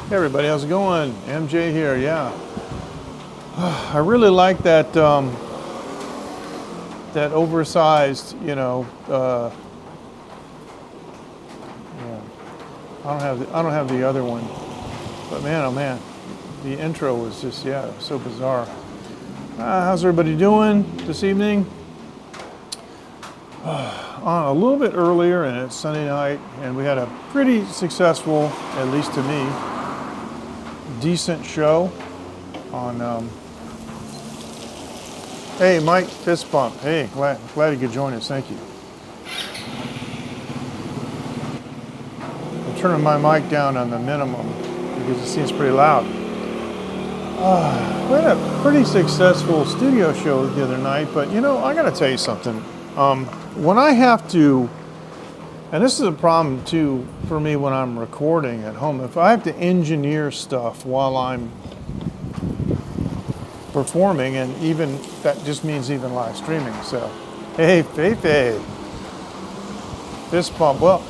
Hey everybody, how's it going? MJ here, yeah. I really like that that oversized, yeah. I don't have the other one, but man, oh man, the intro was just so bizarre. How's everybody doing this evening? On a little bit earlier, and it's Sunday night, and we had a pretty successful, at least to me, decent show on. Hey, Mike, fist bump. Hey, glad you could join us. Thank you. I'm turning my mic down on the minimum because it seems pretty loud. We had a pretty successful studio show the other night, but I got to tell you something. When I have to, and this is a problem too for me when I'm recording at home, if I have to engineer stuff while I'm performing, and even that just means even live streaming. So, hey, Faye, fist bump. Well,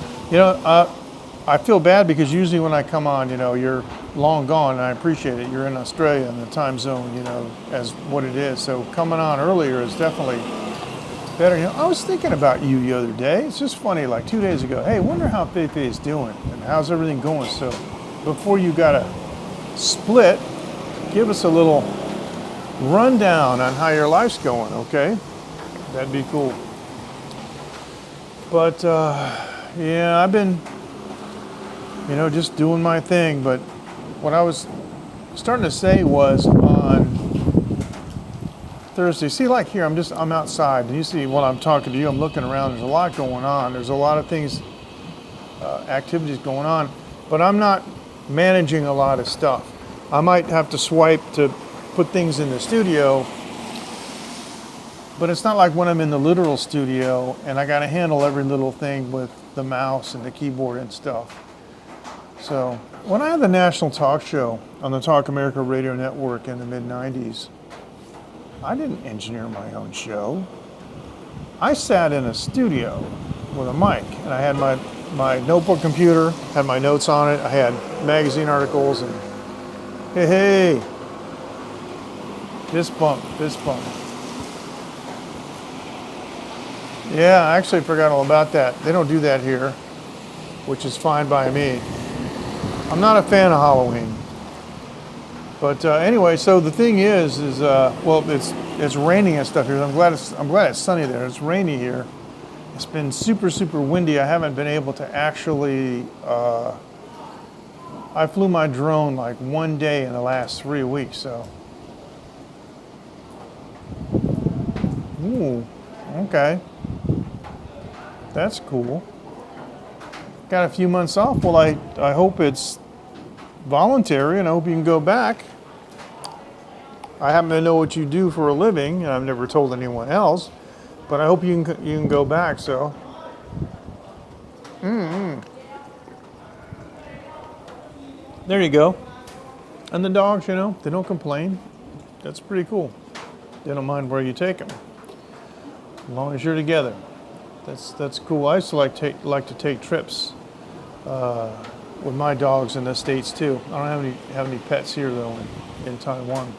I feel bad because usually when I come on, you're long gone, and I appreciate it. You're in Australia and the time zone, as what it is. So coming on earlier is definitely better. I was thinking about you the other day. It's just funny, like 2 days ago. Hey, wonder how Faye is doing and how's everything going. So before you gotta split, give us a little rundown on how your life's going, okay? That'd be cool. But I've been, just doing my thing. But what I was starting to say was on Thursday, see, like here, I'm outside, and you see while I'm talking to you, I'm looking around, there's a lot going on. There's a lot of things, activities going on, but I'm not managing a lot of stuff. I might have to swipe to put things in the studio, but it's not like when I'm in the literal studio and I got to handle every little thing with the mouse and the keyboard and stuff. So when I had the national talk show on the Talk America Radio Network in the mid-90s, I didn't engineer my own show. I sat in a studio with a mic, and I had my notebook computer, had my notes on it, I had magazine articles, and hey, fist bump. Yeah, I actually forgot all about that. They don't do that here, which is fine by me. I'm not a fan of Halloween. But anyway, so the thing is well, it's raining and stuff here. I'm glad it's sunny there. It's rainy here. It's been super, super windy. I haven't been able to actually. I flew my drone like one day in the last 3 weeks. So. Ooh, okay. That's cool. Got a few months off. Well, I hope it's voluntary, and I hope you can go back. I happen to know what you do for a living, and I've never told anyone else, but I hope you can go back. So, there you go. And the dogs, they don't complain. That's pretty cool. They don't mind where you take them, as long as you're together. That's cool. I used to like to take trips with my dogs in the States too. I don't have any pets here though in Taiwan.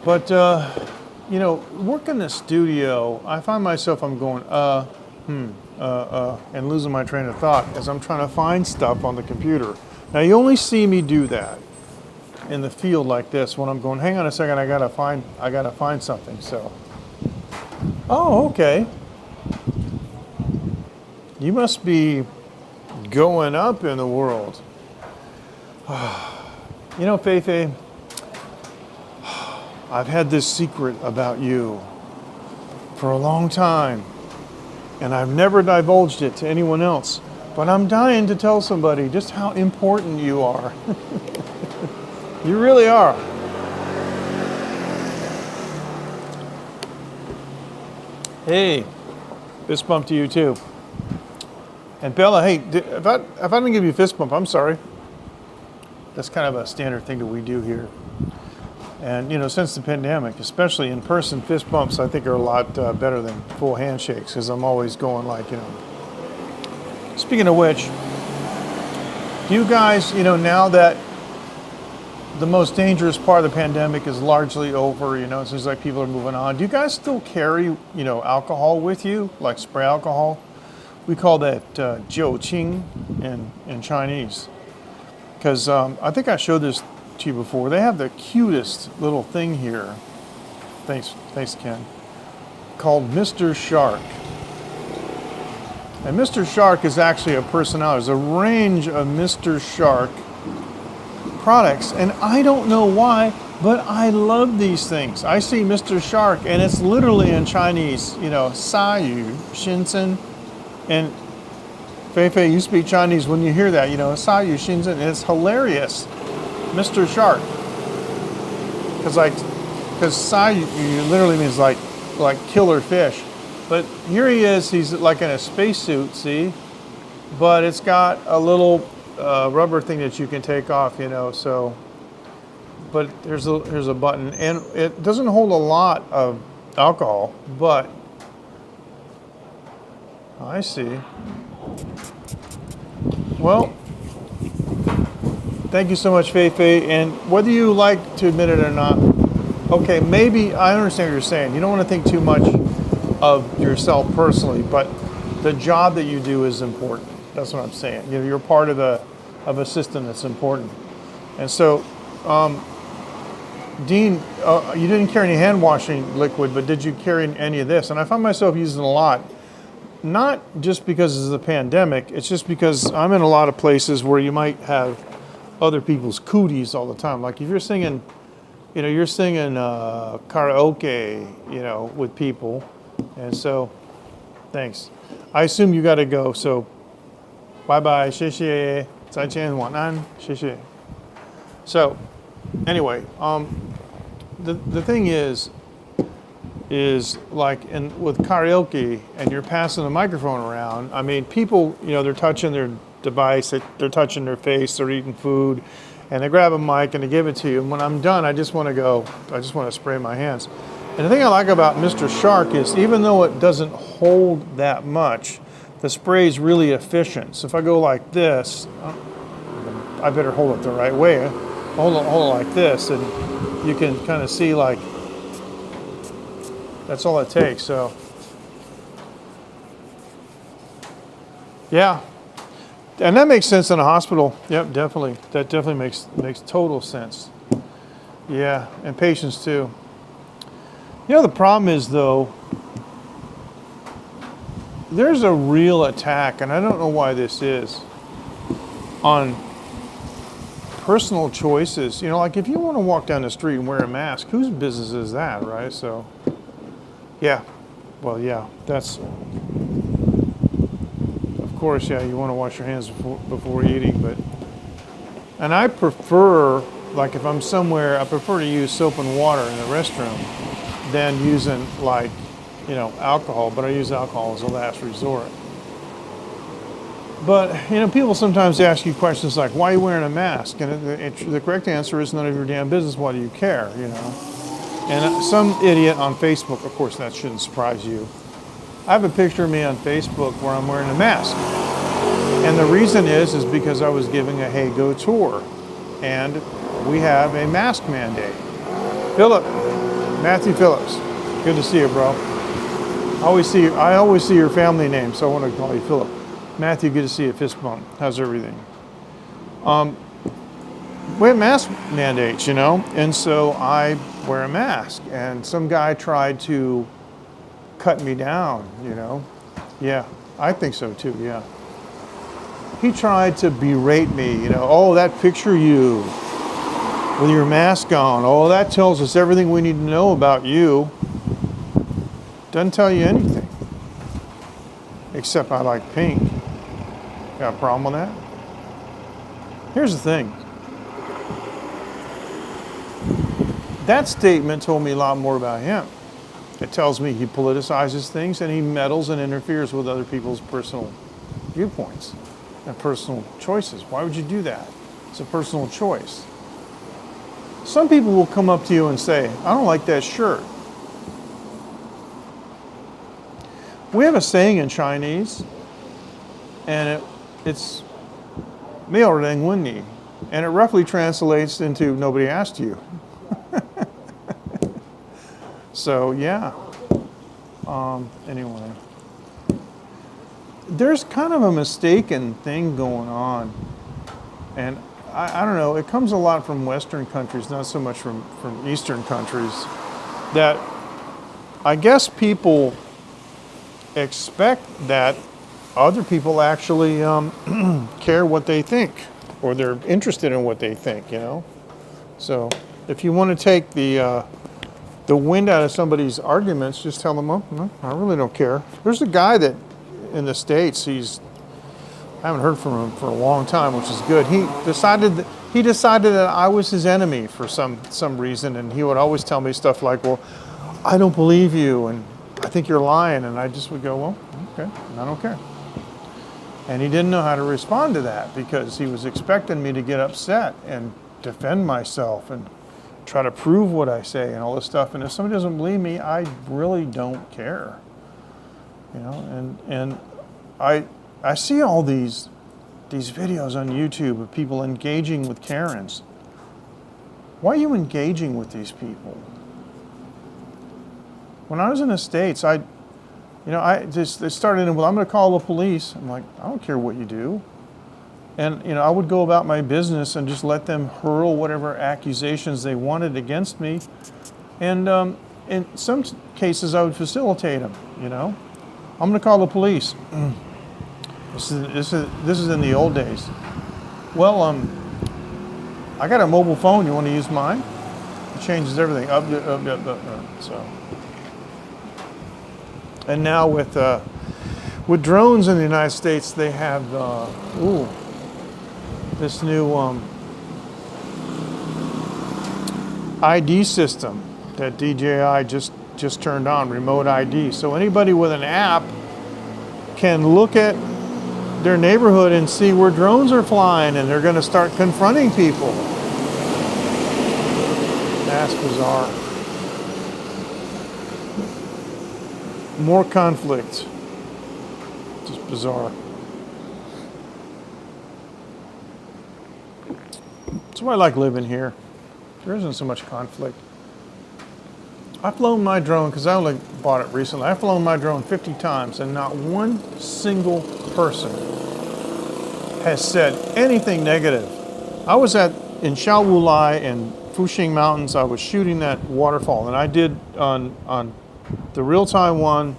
But work in the studio, I find myself I'm going and losing my train of thought as I'm trying to find stuff on the computer. Now you only see me do that in the field like this when I'm going, hang on a second, I gotta find something. So, oh, okay. You must be going up in the world. Faye, I've had this secret about you for a long time, and I've never divulged it to anyone else, but I'm dying to tell somebody just how important you are. You really are. Hey, fist bump to you too. And Bella, hey, if I didn't give you a fist bump, I'm sorry. That's kind of a standard thing that we do here. And since the pandemic, especially in person, fist bumps I think are a lot better than full handshakes, because I'm always going like, Speaking of which, Do you guys, now that the most dangerous part of the pandemic is largely over, it seems like people are moving on. Do you guys still carry, alcohol with you, like spray alcohol? We call that jiuqing in Chinese. Because I think I showed this to you before. They have the cutest little thing here. Thanks, Ken. Called Mr. Shark. And Mr. Shark is actually a personality. There's a range of Mr. Shark products, and I don't know why, but I love these things. I see Mr. Shark, and it's literally in Chinese, sa yu, xinzhen, and Fei, you speak Chinese. When you hear that, sa yu, xinzhen, and it's hilarious. Mr. Shark, because sa yu literally means like killer fish. But here he is, he's like in a spacesuit, see? But it's got a little rubber thing that you can take off, so. But here's a button, and it doesn't hold a lot of alcohol, but I see. Well, thank you so much, Fei, and whether you like to admit it or not, okay, maybe I understand what you're saying. You don't want to think too much of yourself personally, but the job that you do is important. That's what I'm saying. You're part of a system that's important. And so, Dean, you didn't carry any hand washing liquid, but did you carry any of this? And I find myself using a lot, not just because of the pandemic. It's just because I'm in a lot of places where you might have other people's cooties all the time. Like if you're singing, karaoke, with people. And so, thanks. I assume you got to go. So, bye-bye, 谢谢，再见，晚安，谢谢. So, anyway, the thing is like with karaoke, and you're passing the microphone around. I mean, people, they're touching their device, they're touching their face, they're eating food, and they grab a mic and they give it to you. And when I'm done, I just want to spray my hands. And the thing I like about Mr. Shark is even though it doesn't hold that much, the spray is really efficient. So if I go like this, I better hold it the right way. Hold it like this, and you can kind of see like, that's all it takes. So, yeah. And that makes sense in a hospital. Yep, definitely. That definitely makes total sense. Yeah, and patients too. The problem is, though, there's a real attack, and I don't know why this is, on personal choices. Like if you want to walk down the street and wear a mask, whose business is that, right? So, yeah. Well, yeah, that's, of course, yeah, you want to wash your hands before eating, and I prefer, like if I'm somewhere, I prefer to use soap and water in the restroom than using alcohol, but I use alcohol as a last resort. But, people sometimes ask you questions like, why are you wearing a mask? And the correct answer is none of your damn business, why do you care, And some idiot on Facebook, of course that shouldn't surprise you. I have a picture of me on Facebook where I'm wearing a mask. And the reason is because I was giving a Hukou tour. And we have a mask mandate. Philip, Matthew Phillips, good to see you, bro. I always see your family name, so I want to call you Philip. Matthew, good to see you. Fist bump. How's everything? We have mask mandates, and so I wear a mask. And some guy tried to cut me down, Yeah, I think so too, yeah. He tried to berate me, oh, that picture of you with your mask on, oh, that tells us everything we need to know about you. Doesn't tell you anything. Except I like pink. Got a problem with that? Here's the thing. That statement told me a lot more about him. It tells me he politicizes things and he meddles and interferes with other people's personal viewpoints and personal choices. Why would you do that? It's a personal choice. Some people will come up to you and say, I don't like that shirt. We have a saying in Chinese, and it's Meoringwini. And it roughly translates into nobody asked you. So, yeah. Anyway. There's kind of a mistaken thing going on. And I don't know, it comes a lot from Western countries, not so much from Eastern countries, that I guess people expect that other people actually care what they think, or they're interested in what they think, you know? So if you want to take the wind out of somebody's arguments, just tell them, oh, no, I really don't care. There's a guy that in the States, I haven't heard from him for a long time, which is good. He decided that I was his enemy for some reason, and he would always tell me stuff like, well, I don't believe you, and I think you're lying, and I just would go, well, okay, I don't care. And he didn't know how to respond to that because he was expecting me to get upset and defend myself and try to prove what I say and all this stuff. And if somebody doesn't believe me, I really don't care. You know, and I see all these videos on YouTube of people engaging with Karens. Why are you engaging with these people? When I was in the States, I started in, well, I'm going to call the police. I'm like, I don't care what you do. And, you know, I would go about my business and just let them hurl whatever accusations they wanted against me. And in some cases, I would facilitate them, you know. I'm going to call the police. This is in the old days. Well, I got a mobile phone. You want to use mine? It changes everything. So. And now with drones in the United States, they have this new ID system that DJI just turned on, remote ID. So anybody with an app can look at their neighborhood and see where drones are flying, and they're going to start confronting people. That's bizarre. More conflict. Just bizarre. That's why I like living here. There isn't so much conflict. I've flown my drone, because I only bought it recently, I've flown my drone 50 times, and not one single person has said anything negative. I was in Shaowulai and Fuxing Mountains. I was shooting that waterfall, and I did on the Real Taiwan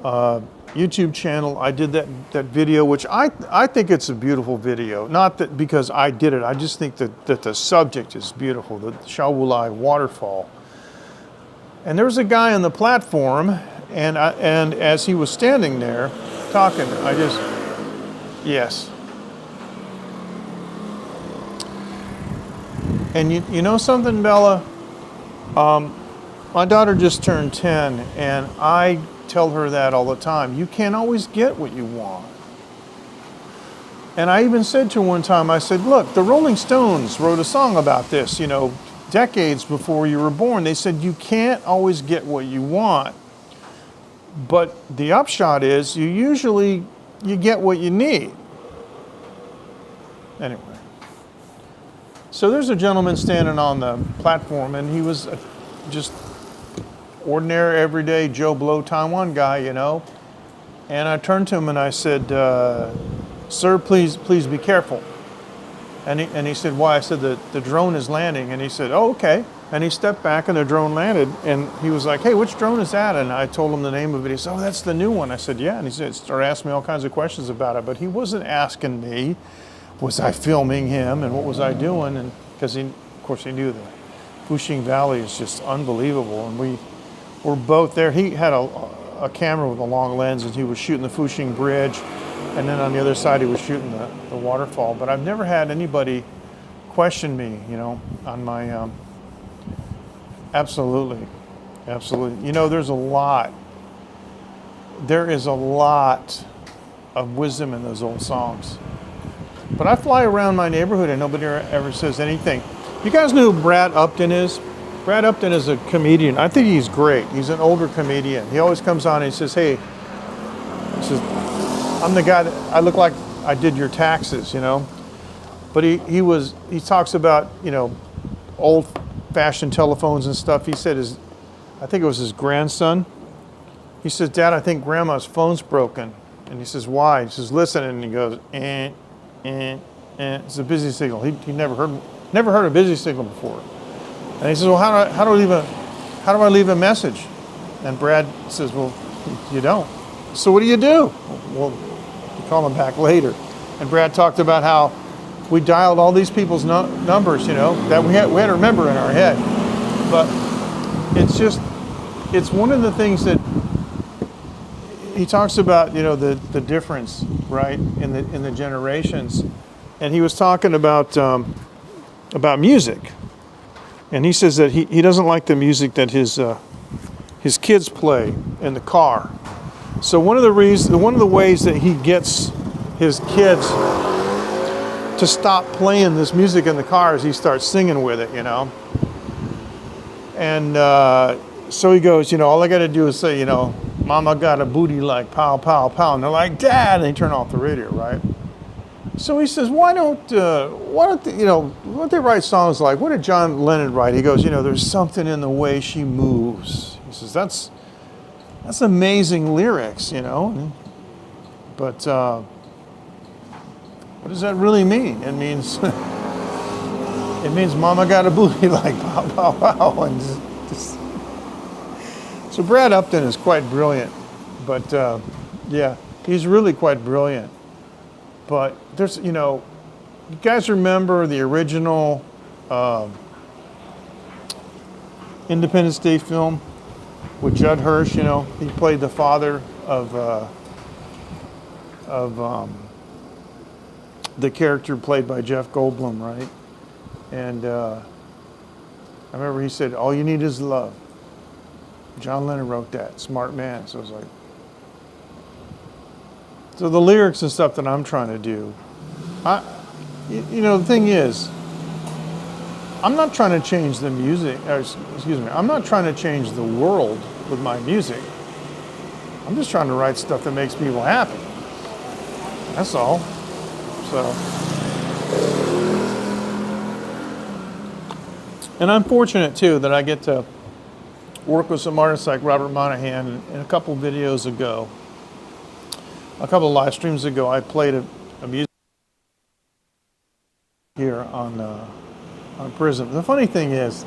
YouTube channel, I did that video, which I think it's a beautiful video. Not that because I did it, I just think that the subject is beautiful, the Shaowulai waterfall. And there was a guy on the platform, and as he was standing there talking, yes. And you know something, Bella? My daughter just turned 10, and I tell her that all the time. You can't always get what you want. And I even said to her one time, I said, look, the Rolling Stones wrote a song about this, you know, decades before you were born. They said you can't always get what you want. But the upshot is you get what you need. Anyway. So there's a gentleman standing on the platform, and he was just ordinary, everyday Joe Blow Taiwan guy, you know. And I turned to him and I said, sir, please be careful. And he said, why? I said, the drone is landing. And he said, oh, okay. And he stepped back and the drone landed. And he was like, hey, which drone is that? And I told him the name of it. He said, oh, that's the new one. I said, yeah. And he started asking me all kinds of questions about it. But he wasn't asking me, was I filming him and what was I doing? And because of course he knew that Fuxing Valley is just unbelievable. And we were both there. He had a camera with a long lens, and he was shooting the Fuxing Bridge. And then on the other side, he was shooting the waterfall. But I've never had anybody question me, you know, on my, absolutely. You know, there is a lot of wisdom in those old songs. But I fly around my neighborhood and nobody ever says anything. You guys know who Brad Upton is? Brad Upton is a comedian. I think he's great. He's an older comedian. He always comes on and he says, hey, I'm the guy that I look like I did your taxes, you know. But he talks about, old-fashioned telephones and stuff. He said I think it was his grandson. He says, Dad, I think Grandma's phone's broken. And he says, why? He says, listen, and he goes, it's a busy signal. He never heard a busy signal before. And he says, well, how do I leave a message? And Brad says, well, you don't. So what do you do? Well, you call him back later. And Brad talked about how we dialed all these people's numbers, that we had to remember in our head. But it's one of the things that he talks about, the difference, right, in the generations. And he was talking about music. And he says that he doesn't like the music that his kids play in the car. So one of the ways that he gets his kids to stop playing this music in the car is he starts singing with it, And so he goes, all I got to do is say, Mama got a booty like pow, pow, pow. And they're like, Dad, and they turn off the radio, right? So he says, why don't they write songs like, what did John Lennon write? He goes, there's something in the way she moves. He says, that's amazing lyrics, But what does that really mean? It means Mama got a booty like pow, pow, pow. And so Brad Upton is quite brilliant, but yeah, he's really quite brilliant. But there's, you guys remember the original Independence Day film with Judd Hirsch? He played the father of the character played by Jeff Goldblum, right? And I remember he said, "All you need is love." John Lennon wrote that. Smart man. So I was like, so the lyrics and stuff that I'm trying to do, the thing is, I'm not trying to change the music, I'm not trying to change the world with my music. I'm just trying to write stuff that makes people happy. That's all. So, and I'm fortunate too that I get to work with some artists like Robert Monahan. And a couple videos ago, a couple of live streams ago, I played a music here on Prism. The funny thing is,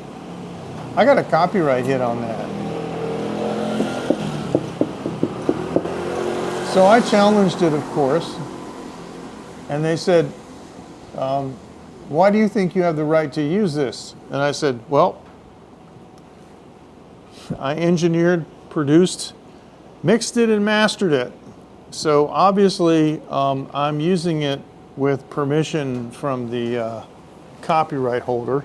I got a copyright hit on that. So I challenged it, of course, and they said, why do you think you have the right to use this? And I said, well, I engineered, produced, mixed it, and mastered it. So obviously, I'm using it with permission from the copyright holder.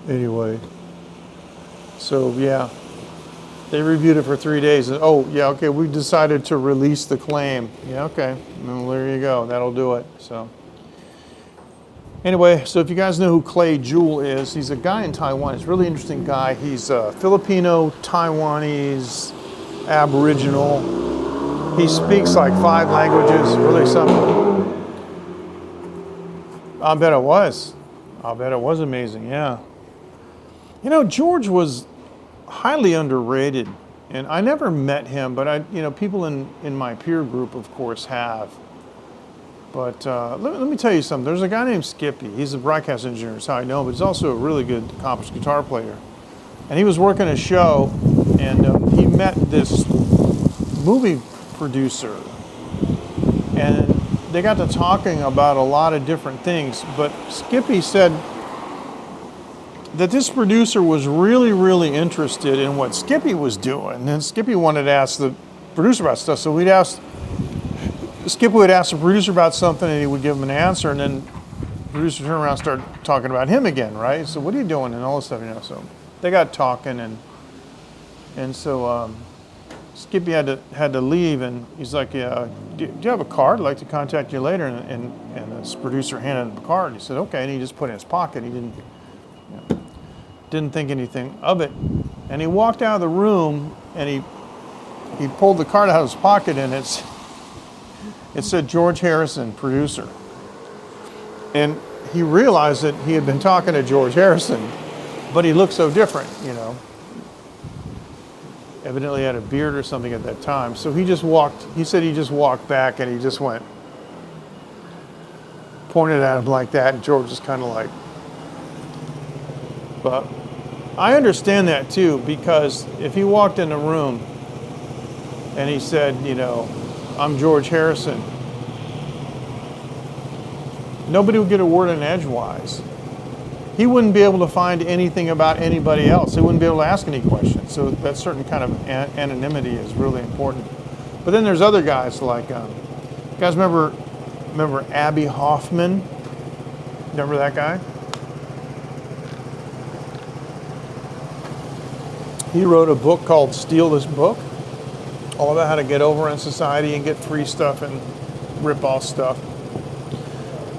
Anyway, so yeah, they reviewed it for 3 days. And, oh, yeah, okay, we decided to release the claim. Yeah, okay, well, there you go. That'll do it. So anyway, so if you guys know who Clay Jewell is, he's a guy in Taiwan. He's a really interesting guy. He's Filipino, Taiwanese, Aboriginal. He speaks like 5 languages, really something. I bet it was. I bet it was amazing, yeah. George was highly underrated, and I never met him, but people in my peer group, of course, have. But let me tell you something. There's a guy named Skippy. He's a broadcast engineer, that's how I know him, but he's also a really good, accomplished guitar player. And he was working a show, and he met this movie producer, and they got to talking about a lot of different things. But Skippy said that this producer was really, really interested in what Skippy was doing. And Skippy wanted to ask the producer about stuff. So Skippy would ask the producer about something, and he would give him an answer, and then the producer would turn around and start talking about him again, right? So what are you doing? And all this stuff, So they got talking, and so Skippy had to leave, and he's like, yeah, do you have a card? I'd like to contact you later. And this producer handed him a card. He said, okay, and he just put it in his pocket. He didn't think anything of it. And he walked out of the room, and he pulled the card out of his pocket, and It said George Harrison, producer. And he realized that he had been talking to George Harrison, but he looked so different, you know. Evidently had a beard or something at that time. So he said he just walked back and he just went, pointed at him like that, and George was kind of like, but I understand that too, because if he walked in the room and he said, you know, I'm George Harrison, nobody would get a word in edgewise. He wouldn't be able to find anything about anybody else. He wouldn't be able to ask any questions. So that certain kind of anonymity is really important. But then there's other guys like, you guys remember Abby Hoffman? Remember that guy? He wrote a book called Steal This Book, all about how to get over in society and get free stuff and rip off stuff.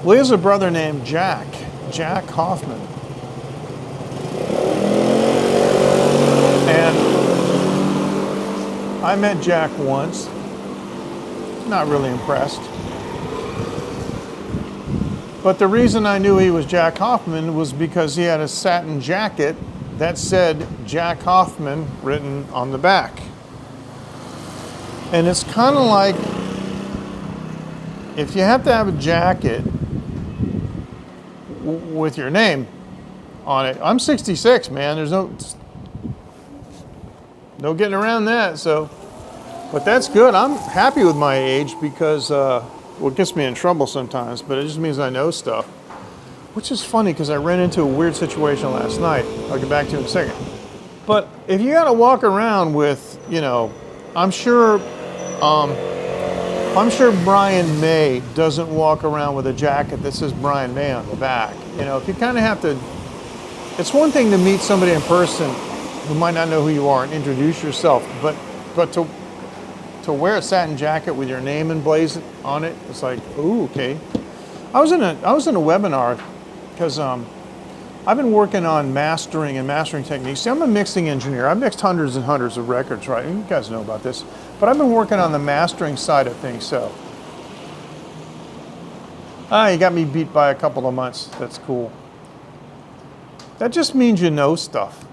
Well, he has a brother named Jack Hoffman. And I met Jack once, not really impressed. But the reason I knew he was Jack Hoffman was because he had a satin jacket that said Jack Hoffman written on the back. And it's kind of like, if you have to have a jacket with your name on it. I'm 66, man. There's no getting around that. So, but that's good. I'm happy with my age because, well, it gets me in trouble sometimes, but it just means I know stuff. Which is funny because I ran into a weird situation last night. I'll get back to it in a second. But if you got to walk around with, you know, I'm sure Brian May doesn't walk around with a jacket that says Brian May on the back. You know, if you kind of have to, it's one thing to meet somebody in person who might not know who you are and introduce yourself, but to wear a satin jacket with your name emblazoned on it, it's like, ooh, okay. I was in a webinar because I've been working on mastering techniques. See, I'm a mixing engineer. I've mixed hundreds and hundreds of records, right? You guys know about this. But I've been working on the mastering side of things, so. You got me beat by a couple of months. That's cool. That just means you know stuff.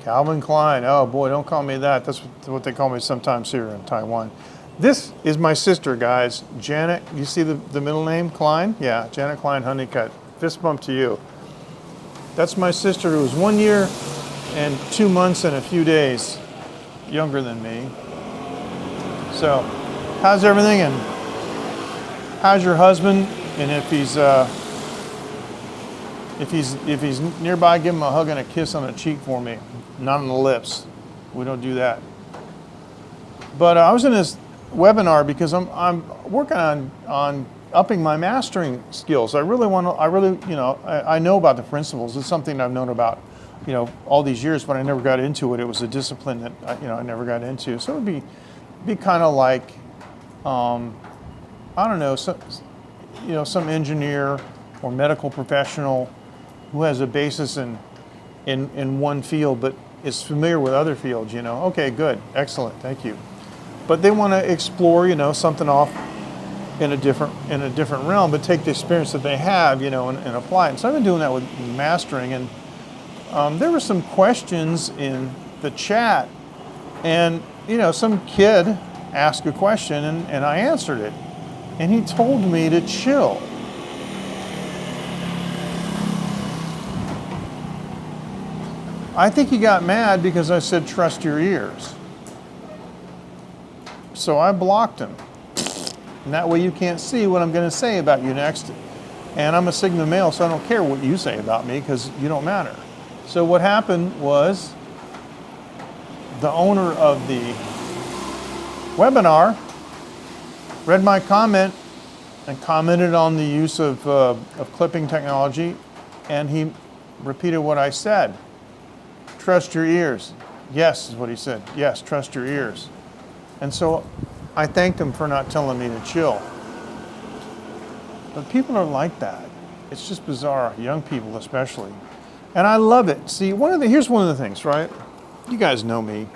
Calvin Klein. Oh boy, don't call me that. That's what they call me sometimes here in Taiwan. This is my sister, guys. Janet, you see the middle name, Klein? Yeah, Janet Klein Honeycutt. Fist bump to you. That's my sister who was 1 year and 2 months and a few days younger than me. So, how's everything? And how's your husband? And if he's nearby, give him a hug and a kiss on the cheek for me. Not on the lips. We don't do that. But I was in this webinar because I'm working on upping my mastering skills. I know about the principles. It's something I've known about, you know, all these years, but I never got into it. It was a discipline that I never got into. So it would be kind of like, I don't know, some engineer or medical professional who has a basis in one field, but is familiar with other fields. You know, okay, good, excellent, thank you. But they want to explore, you know, something off in a different realm, but take the experience that they have, you know, and apply it. And so I've been doing that with mastering, and there were some questions in the chat, and you know, some kid asked a question, and I answered it, and he told me to chill. I think he got mad because I said trust your ears. So I blocked him. And that way you can't see what I'm going to say about you next. And I'm a Sigma male, so I don't care what you say about me because you don't matter. So what happened was the owner of the webinar read my comment and commented on the use of clipping technology, and he repeated what I said. Trust your ears. Yes, is what he said. Yes, trust your ears. And so I thanked him for not telling me to chill. But people are like that. It's just bizarre, young people especially. And I love it. See, here's one of the things, right? You guys know me.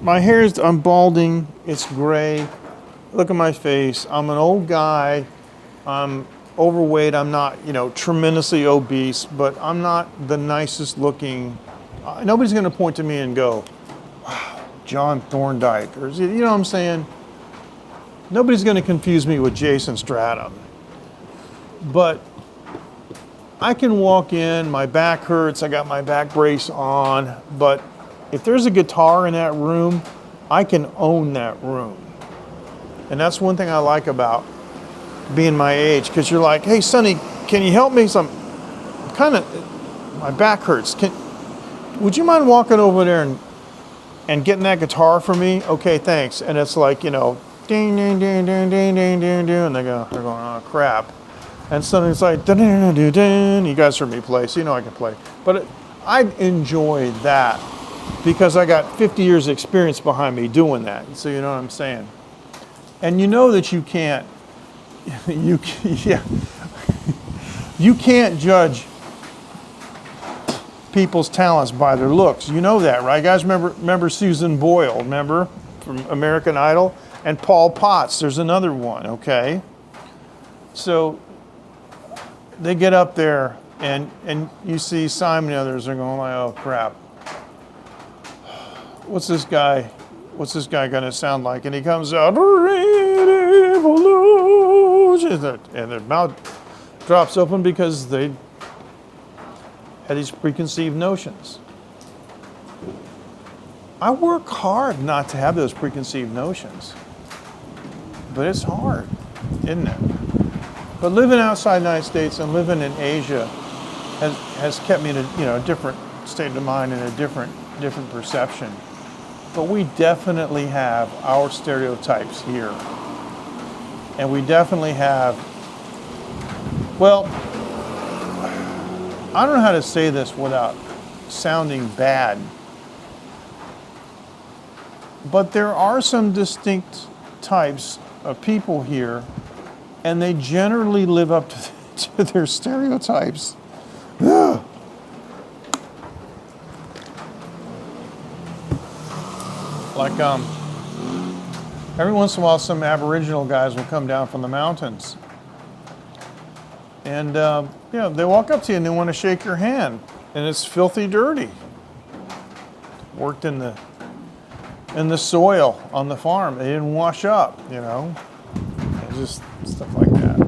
my hair is, I'm balding, it's gray. Look at my face. I'm an old guy. I'm overweight. I'm not, tremendously obese, but I'm not the nicest looking. Nobody's going to point to me and go, wow, John Thorndike, or you know what I'm saying? Nobody's going to confuse me with Jason Stratham. But I can walk in, my back hurts, I got my back brace on, but if there's a guitar in that room, I can own that room. And that's one thing I like about being my age, because you're like, hey, Sonny, can you help me? My back hurts. Would you mind walking over there and getting that guitar for me? Okay, thanks. And it's like, ding, ding, ding, ding, ding, ding, ding, ding, and they're going, oh, crap. And suddenly it's like, dun, dun, dun, dun. You guys heard me play, so you know I can play. But I enjoy that because I got 50 years experience behind me doing that. So you know what I'm saying? And you know that you can't, you can't judge people's talents by their looks. You know that, right? Guys, remember Susan Boyle, remember, from American Idol? And Paul Potts, there's another one, okay? So they get up there and you see Simon and others are going like, oh crap. What's this guy gonna sound like? And he comes out, and their mouth drops open because they had these preconceived notions. I work hard not to have those preconceived notions, but it's hard, isn't it? But living outside the United States and living in Asia has kept me in a different state of mind and a different perception. But we definitely have our stereotypes here. And we definitely have, well, I don't know how to say this without sounding bad, but there are some distinct types of people here, and they generally live up to their stereotypes. Ugh. Like, every once in a while, some Aboriginal guys will come down from the mountains. And, they walk up to you and they want to shake your hand. And it's filthy dirty. Worked in the soil on the farm. They didn't wash up, And just stuff like that.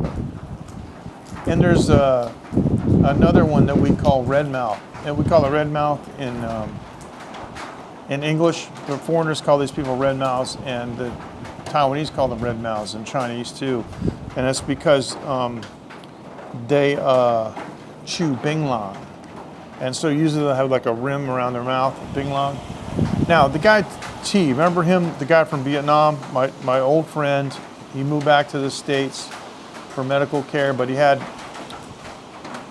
And there's another one that we call red mouth. And we call it red mouth in English. The foreigners call these people red mouths, and the Taiwanese call them red mouths, and Chinese too. And that's because they chew binglang. And so usually they'll have like a rim around their mouth, binglang. Now, the guy T, remember him, the guy from Vietnam, my old friend, he moved back to the States for medical care, but he had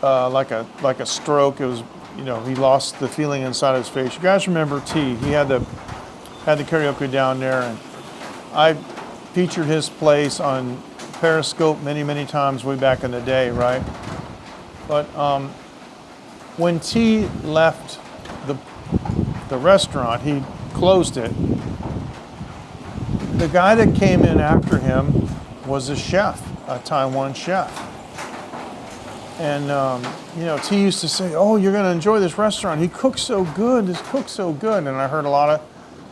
like a stroke. It was, he lost the feeling inside his face. You guys remember T? He had the karaoke down there, and I featured his place on Periscope many, many times way back in the day, right? But when T left the restaurant, he closed it. The guy that came in after him was a chef, a Taiwan chef. And, T used to say, oh, you're going to enjoy this restaurant. He cooks so good. This cook's so good. And I heard a lot of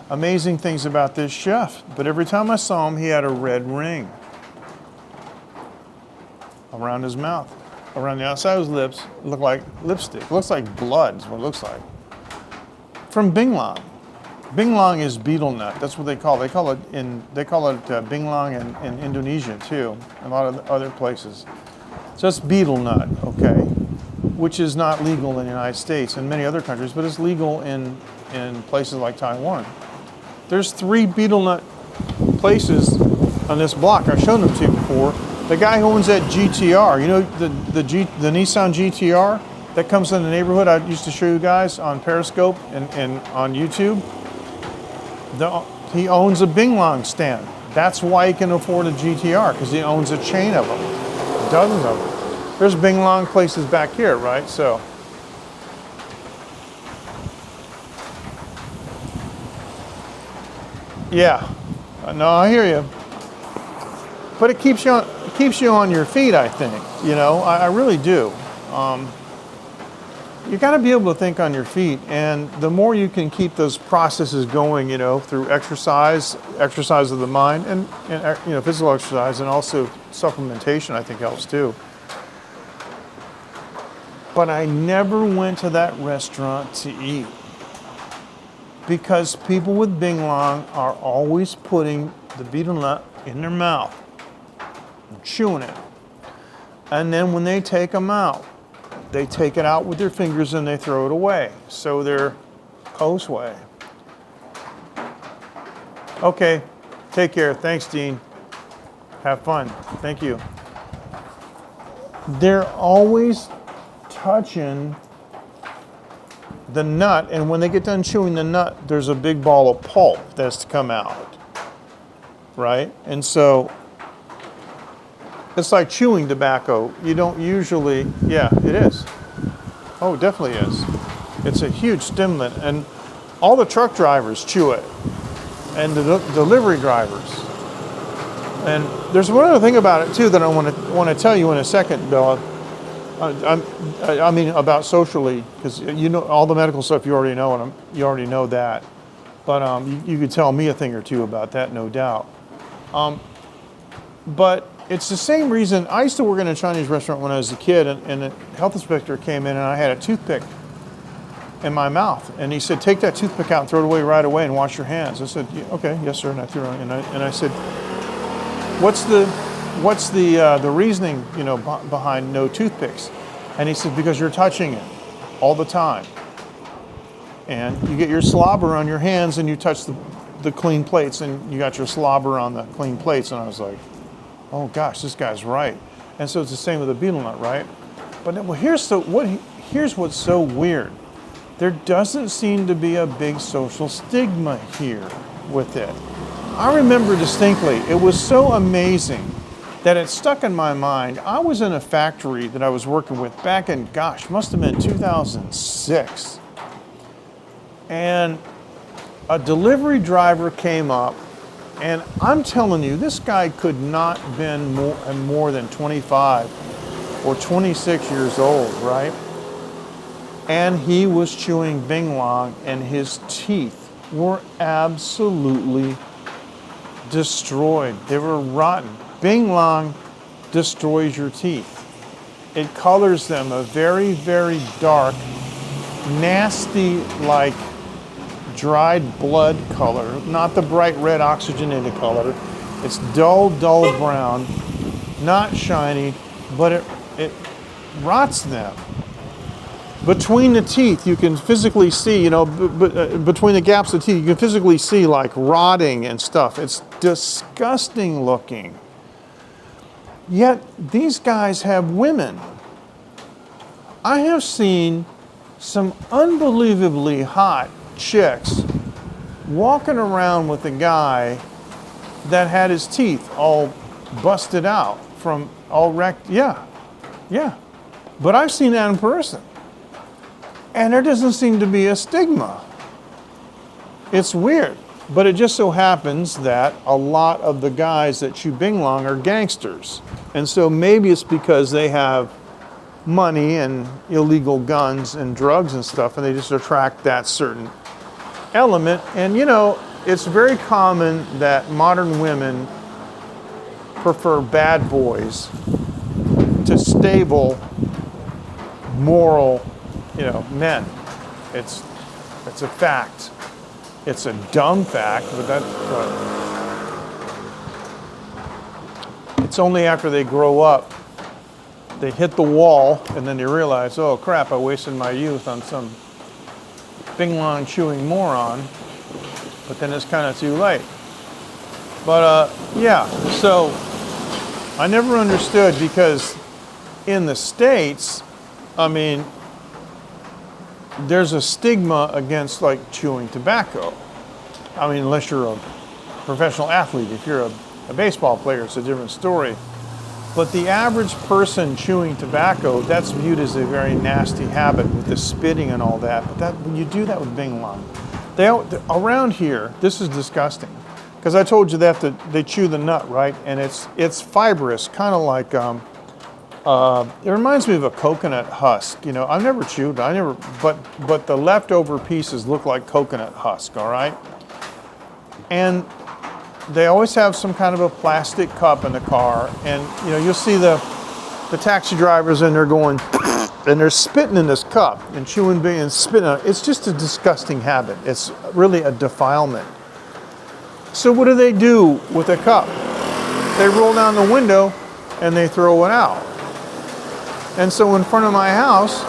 amazing things about this chef. But every time I saw him, he had a red ring around his mouth. Around the outside of his lips, it looked like lipstick. It looks like blood is what it looks like. From binglang. Binglang is betel nut. That's what they call it. They call it binglang in Indonesia too, and a lot of other places. So it's betel nut, okay, which is not legal in the United States and many other countries, but it's legal in places like Taiwan. There's 3 betel nut places on this block. I've shown them to you before. The guy who owns that GTR, the Nissan GTR that comes in the neighborhood I used to show you guys on Periscope and on YouTube. He owns a binglang stand. That's why he can afford a GTR, because he owns a chain of them, dozens of them. There's binglang places back here, right? So, Yeah, no, I hear you. But it keeps you on your feet, I think. You know, I really do. You got to be able to think on your feet, and the more you can keep those processes going, you know, through exercise of the mind, and you know, physical exercise, and also supplementation, I think helps too. But I never went to that restaurant to eat because people with Bing Long are always putting the betel nut in their mouth, and chewing it, and then when they take them out, they take it out with their fingers and they throw it away. So they're post-way. Okay, take care. Thanks, Dean. Have fun. Thank you. They're always touching the nut, and when they get done chewing the nut, there's a big ball of pulp that's to come out, right? And so it's like chewing tobacco. You don't usually, yeah, it is. Oh, it definitely is. It's a huge stimulant, and all the truck drivers chew it, and the delivery drivers. And there's one other thing about it too that I want to tell you in a second, Bella. I mean about socially, because you know all the medical stuff you already know, and you already know that. But you could tell me a thing or two about that, no doubt. But it's the same reason. I used to work in a Chinese restaurant when I was a kid, and the health inspector came in, and I had a toothpick in my mouth, and he said, "Take that toothpick out and throw it away right away, and wash your hands." I said, yeah, "Okay, yes, sir." And I threw it, and I said, "What's the reasoning, you know, behind no toothpicks?" And he said, "Because you're touching it all the time, and you get your slobber on your hands, and you touch the clean plates, and you got your slobber on the clean plates." And I was like, "Oh gosh, this guy's right." And so it's the same with the betel nut, right? But well, here's what's so weird. There doesn't seem to be a big social stigma here with it. I remember distinctly, it was so amazing that it stuck in my mind. I was in a factory that I was working with back in, gosh, must have been 2006. And a delivery driver came up, and I'm telling you, this guy could not have been more than 25 or 26 years old, right? And he was chewing Bing Long, and his teeth were absolutely destroyed. They were rotten. Bing Long destroys your teeth. It colors them a very, very dark, nasty, like dried blood color, not the bright red oxygenated color. It's dull, dull brown, not shiny, but it rots them. Between the teeth, you can physically see, you know, between the gaps of the teeth, you can physically see like rotting and stuff. It's disgusting looking. Yet these guys have women. I have seen some unbelievably hot chicks walking around with a guy that had his teeth all busted out from all wrecked. Yeah. But I've seen that in person. And there doesn't seem to be a stigma. It's weird. But it just so happens that a lot of the guys that chew Bing Long are gangsters. And so maybe it's because they have money and illegal guns and drugs and stuff, and they just attract that certain element. And you know, it's very common that modern women prefer bad boys to stable, moral, you know, men. It's a fact. It's a dumb fact, but it's only after they grow up, they hit the wall, and then they realize, oh crap, I wasted my youth on some Bing Long chewing moron, but then it's kind of too late. But yeah, so I never understood, because in the States, I mean, there's a stigma against like chewing tobacco. I mean, unless you're a professional athlete. If you're a baseball player, it's a different story. But the average person chewing tobacco, that's viewed as a very nasty habit with the spitting and all that. But when you do that with Bing Long, around here, this is disgusting. because I told you they chew the nut, right? And it's fibrous, kind of like it reminds me of a coconut husk. You know, I've never chewed. But the leftover pieces look like coconut husk. All right, and they always have some kind of a plastic cup in the car, and you know, you'll see the taxi drivers and they're going and they're spitting in this cup and chewing and spitting on it. It's just a disgusting habit. It's really a defilement. So what do they do with a cup? They roll down the window and they throw it out. And so in front of my house,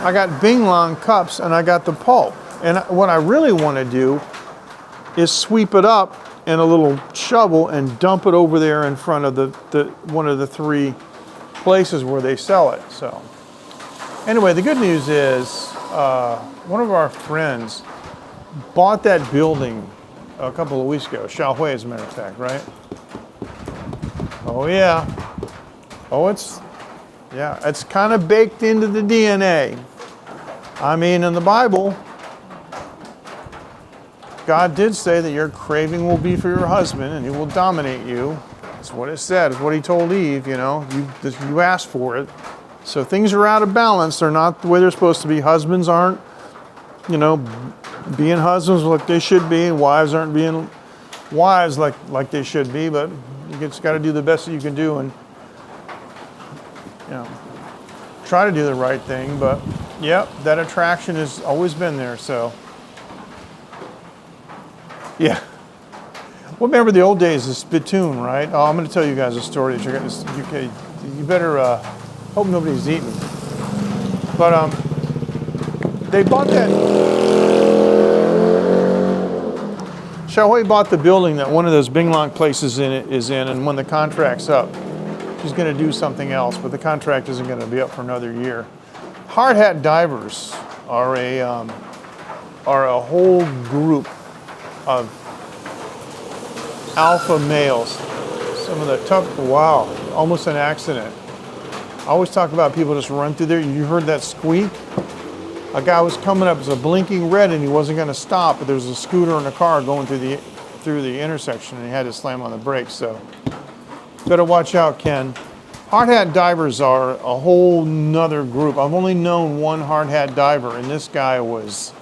I got Bing Long cups and I got the pulp. And what I really want to do is sweep it up in a little shovel and dump it over there in front of the one of the 3 places where they sell it. So anyway, the good news is one of our friends bought that building a couple of weeks ago. Xiaohui, as a matter of fact, right? Oh yeah. Oh, it's kind of baked into the DNA. I mean, in the Bible, God did say that your craving will be for your husband and he will dominate you. That's what it said. It's what he told Eve, you know. You asked for it. So things are out of balance. They're not the way they're supposed to be. Husbands aren't, you know, being husbands like they should be, and wives aren't being wives like they should be, but you just got to do the best that you can do and, you know, try to do the right thing. But, yep, that attraction has always been there, so. Yeah. Well, remember the old days, the spittoon, right? Oh, I'm going to tell you guys a story. You better hope nobody's eating. But they bought that. Xiaohui bought the building that one of those Bing Long places is in, and when the contract's up, she's going to do something else, but the contract isn't going to be up for another year. Hard hat divers are a whole group of alpha males. Some of the tough, wow, almost an accident. I always talk about people just run through there. You heard that squeak? A guy was coming up, it was a blinking red and he wasn't gonna stop, but there was a scooter and a car going through the intersection and he had to slam on the brakes, so. Better watch out, Ken. Hard hat divers are a whole nother group. I've only known one hard hat diver, and this guy was,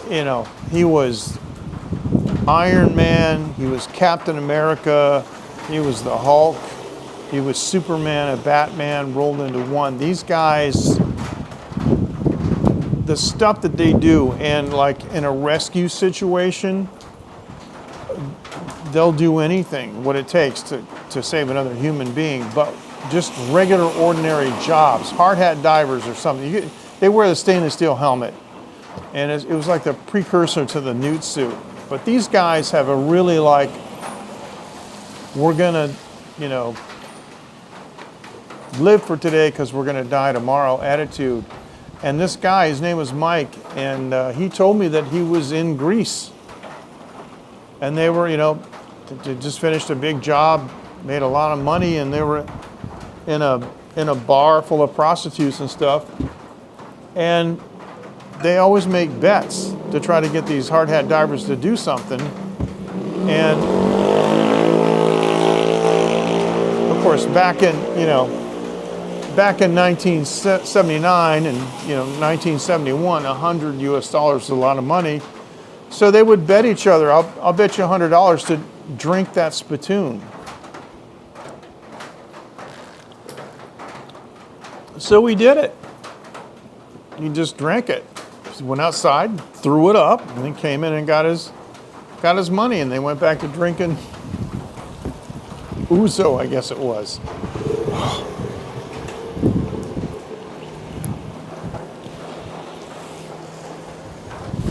you know, he was Iron Man, he was Captain America, he was the Hulk, he was Superman and Batman rolled into one. These guys, the stuff that they do, and like in a rescue situation, they'll do anything, what it takes to save another human being, but just regular, ordinary jobs. Hard hat divers or something. They wear the stainless steel helmet, and it was like the precursor to the newt suit. But these guys have a really like, we're gonna, you know, live for today because we're gonna die tomorrow attitude. And this guy, his name was Mike, and he told me that he was in Greece. And they were, you know, they just finished a big job, made a lot of money, and they were in a bar full of prostitutes and stuff. And they always make bets to try to get these hard hat divers to do something. And of course, back in 1979 and 1971, $100 US is a lot of money. So they would bet each other, I'll bet you $100 to drink that spittoon. So we did it. He just drank it. He went outside, threw it up, and then came in and got his money, and they went back to drinking ouzo, I guess it was.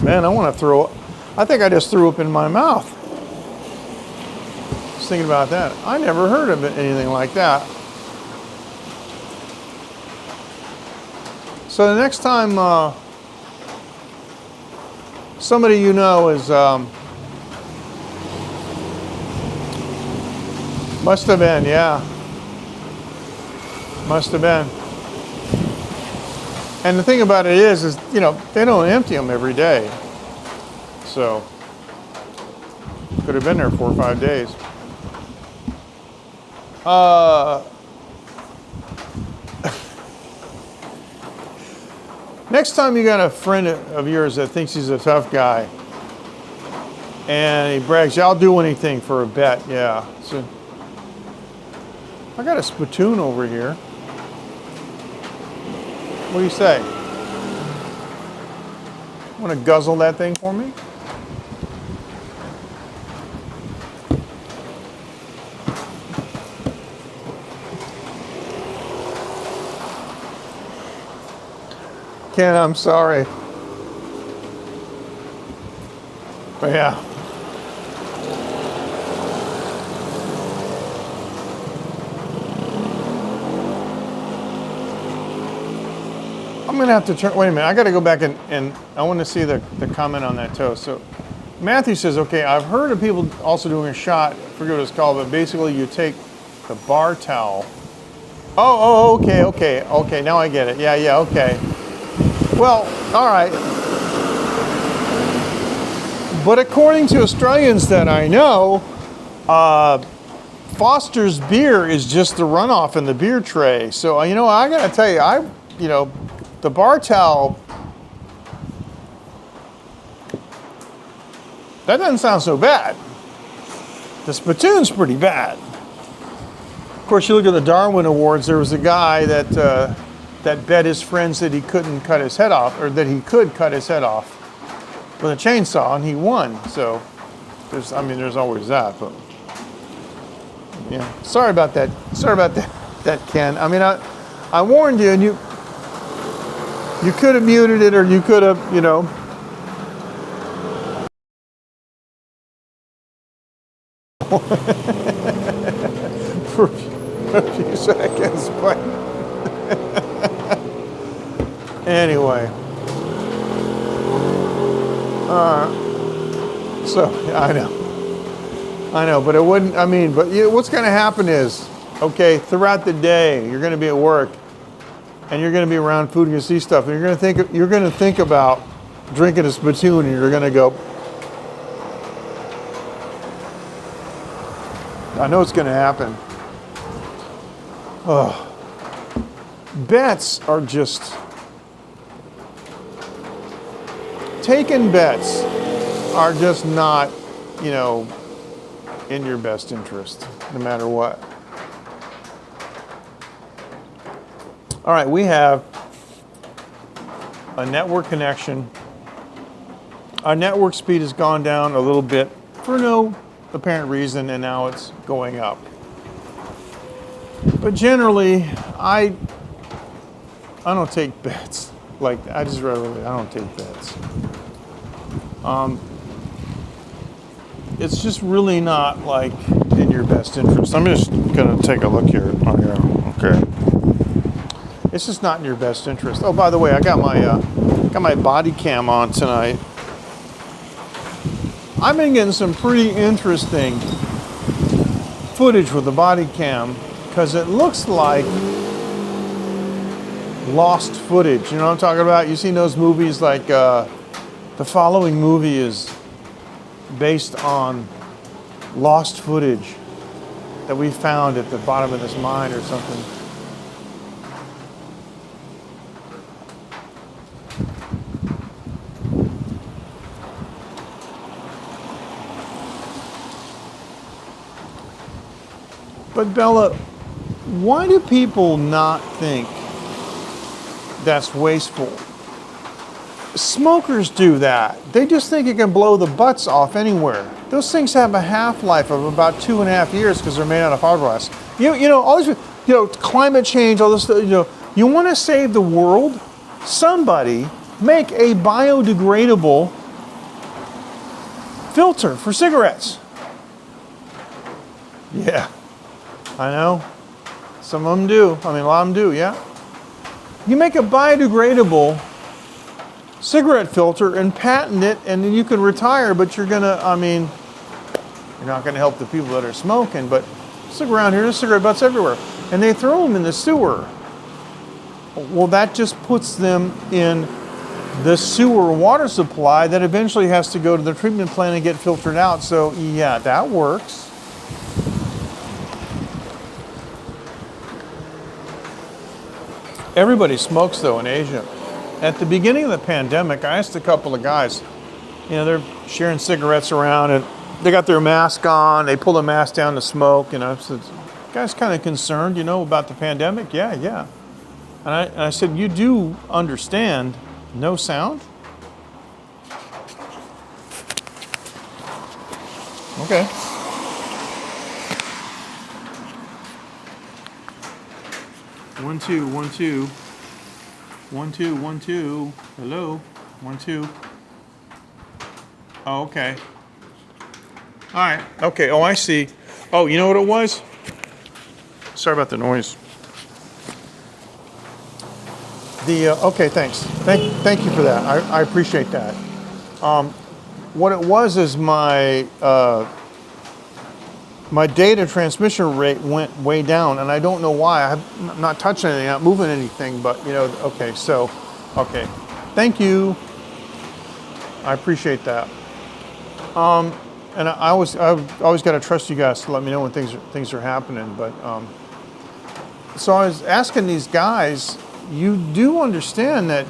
Man, I think I just threw up in my mouth. Just thinking about that. I never heard of anything like that. So the next time somebody you know is, must have been, yeah. Must have been. And the thing about it is, they don't empty them every day. So, Could have been there 4 or 5 days. Next time you got a friend of yours that thinks he's a tough guy, and he brags, "Yeah, I'll do anything for a bet." Yeah. So I got a spittoon over here. What do you say? Want to guzzle that thing for me? Ken, I'm sorry. But yeah. I'm going to have to turn, wait a minute, I got to go back and I want to see the comment on that toast. So Matthew says, okay, I've heard of people also doing a shot, I forget what it's called, but basically you take the bar towel. Oh, okay, now I get it. Yeah, okay. Well, all right. But according to Australians that I know, Foster's beer is just the runoff in the beer tray. So, I got to tell you, the bar towel, that doesn't sound so bad. The spittoon's pretty bad. Of course, you look at the Darwin Awards, there was a guy that bet his friends that he couldn't cut his head off, or that he could cut his head off with a chainsaw, and he won. So there's always that, but yeah. Sorry about that, Ken. I warned you, and you could have muted it, or you could have, for a few seconds, but anyway. So I know, but it wouldn't. What's going to happen is, okay, throughout the day, you're going to be at work, and you're going to be around food, and you see stuff, and you're going to think about drinking a spittoon, and you're going to go. I know it's going to happen. Oh, bets are just. Taking bets are just not, in your best interest, no matter what. All right, we have a network connection. Our network speed has gone down a little bit for no apparent reason, and now it's going up. But generally, I don't take bets. I don't take bets. It's just really not in your best interest. I'm just gonna take a look here on here. Okay. It's just not in your best interest. Oh, by the way, I got my body cam on tonight. I've been getting some pretty interesting footage with the body cam because it looks like lost footage. You know what I'm talking about? You've seen those movies like the following movie is based on lost footage that we found at the bottom of this mine or something. But Bella, why do people not think that's wasteful? Smokers do that. They just think you can blow the butts off anywhere. Those things have a half-life of about 2.5 years because they're made out of fiberglass. All these, climate change, all this, you want to save the world? Somebody make a biodegradable filter for cigarettes. Yeah, I know. Some of them do. A lot of them do, yeah. You make a biodegradable cigarette filter and patent it, and then you can retire, but you're gonna, you're not gonna help the people that are smoking, but look around here, there's cigarette butts everywhere. And they throw them in the sewer. Well, that just puts them in the sewer water supply that eventually has to go to the treatment plant and get filtered out. So yeah, that works. Everybody smokes though in Asia. At the beginning of the pandemic, I asked a couple of guys, you know, they're sharing cigarettes around and they got their mask on, they pull the mask down to smoke, and I said, guys kind of concerned, you know, about the pandemic? Yeah. And I said, you do understand no sound? Okay. One, two, 1, 2. 1, 2, 1, 2. Hello. 1, 2. Oh, okay. All right. Okay. Oh, I see. Oh, you know what it was? Sorry about the noise. Okay, thanks. Thank you for that. I appreciate that. What it was is my my data transmission rate went way down, and I don't know why. I'm not touching anything, not moving anything, but you know. Okay, so, okay. Thank you. I appreciate that. And I've always got to trust you guys to let me know when things are happening. But so I was asking these guys, you do understand that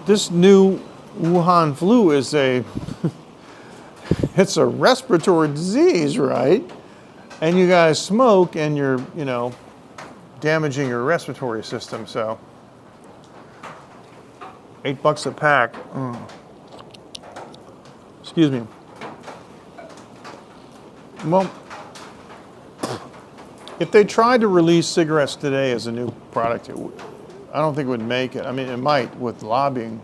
this new Wuhan flu is it's a respiratory disease, right? And you guys smoke and you're, you know, damaging your respiratory system. So $8 a pack. Excuse me. Well, if they tried to release cigarettes today as a new product, I don't think it would make it. I mean, it might with lobbying,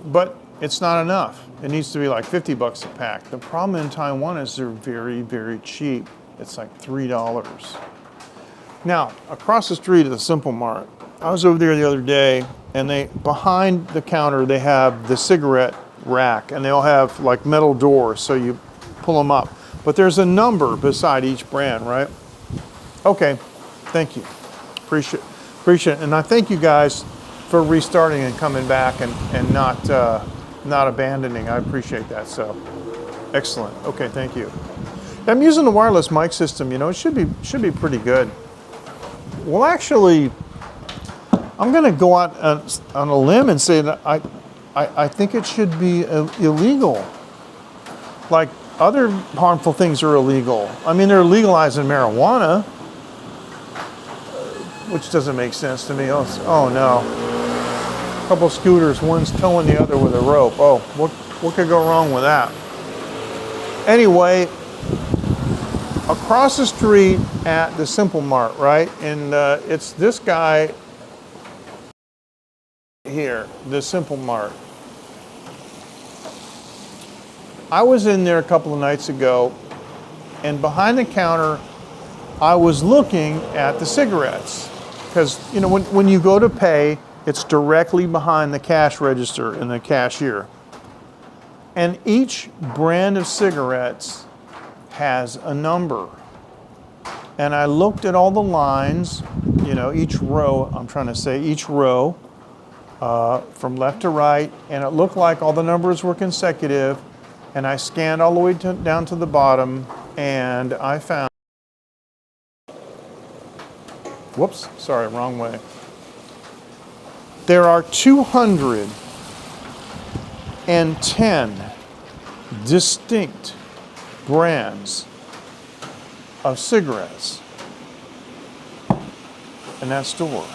but it's not enough. It needs to be like $50 a pack. The problem in Taiwan is they're very, very cheap. It's like $3. Now, across the street at the Simple Mart, I was over there the other day, and behind the counter they have the cigarette rack, and they all have like metal doors, so you pull them up. But there's a number beside each brand, right? Okay, thank you. Appreciate it. And I thank you guys for restarting and coming back and not abandoning. I appreciate that. So excellent. Okay, thank you. I'm using the wireless mic system. You know, it should be pretty good. Well, actually, I'm going to go out on a limb and say that I think it should be illegal. Like other harmful things are illegal. I mean, they're legalizing marijuana, which doesn't make sense to me. Oh no. A couple scooters, one's towing the other with a rope. Oh, what could go wrong with that? Anyway, across the street at the Simple Mart, right? And it's this guy here, the Simple Mart. I was in there a couple of nights ago, and behind the counter, I was looking at the cigarettes. Because, you know, when you go to pay, it's directly behind the cash register and the cashier. And each brand of cigarettes has a number. And I looked at all the lines, you know, each row from left to right, and it looked like all the numbers were consecutive. And I scanned all the way down to the bottom, and I found, whoops, sorry, wrong way. There are 210 distinct brands of cigarettes in that store.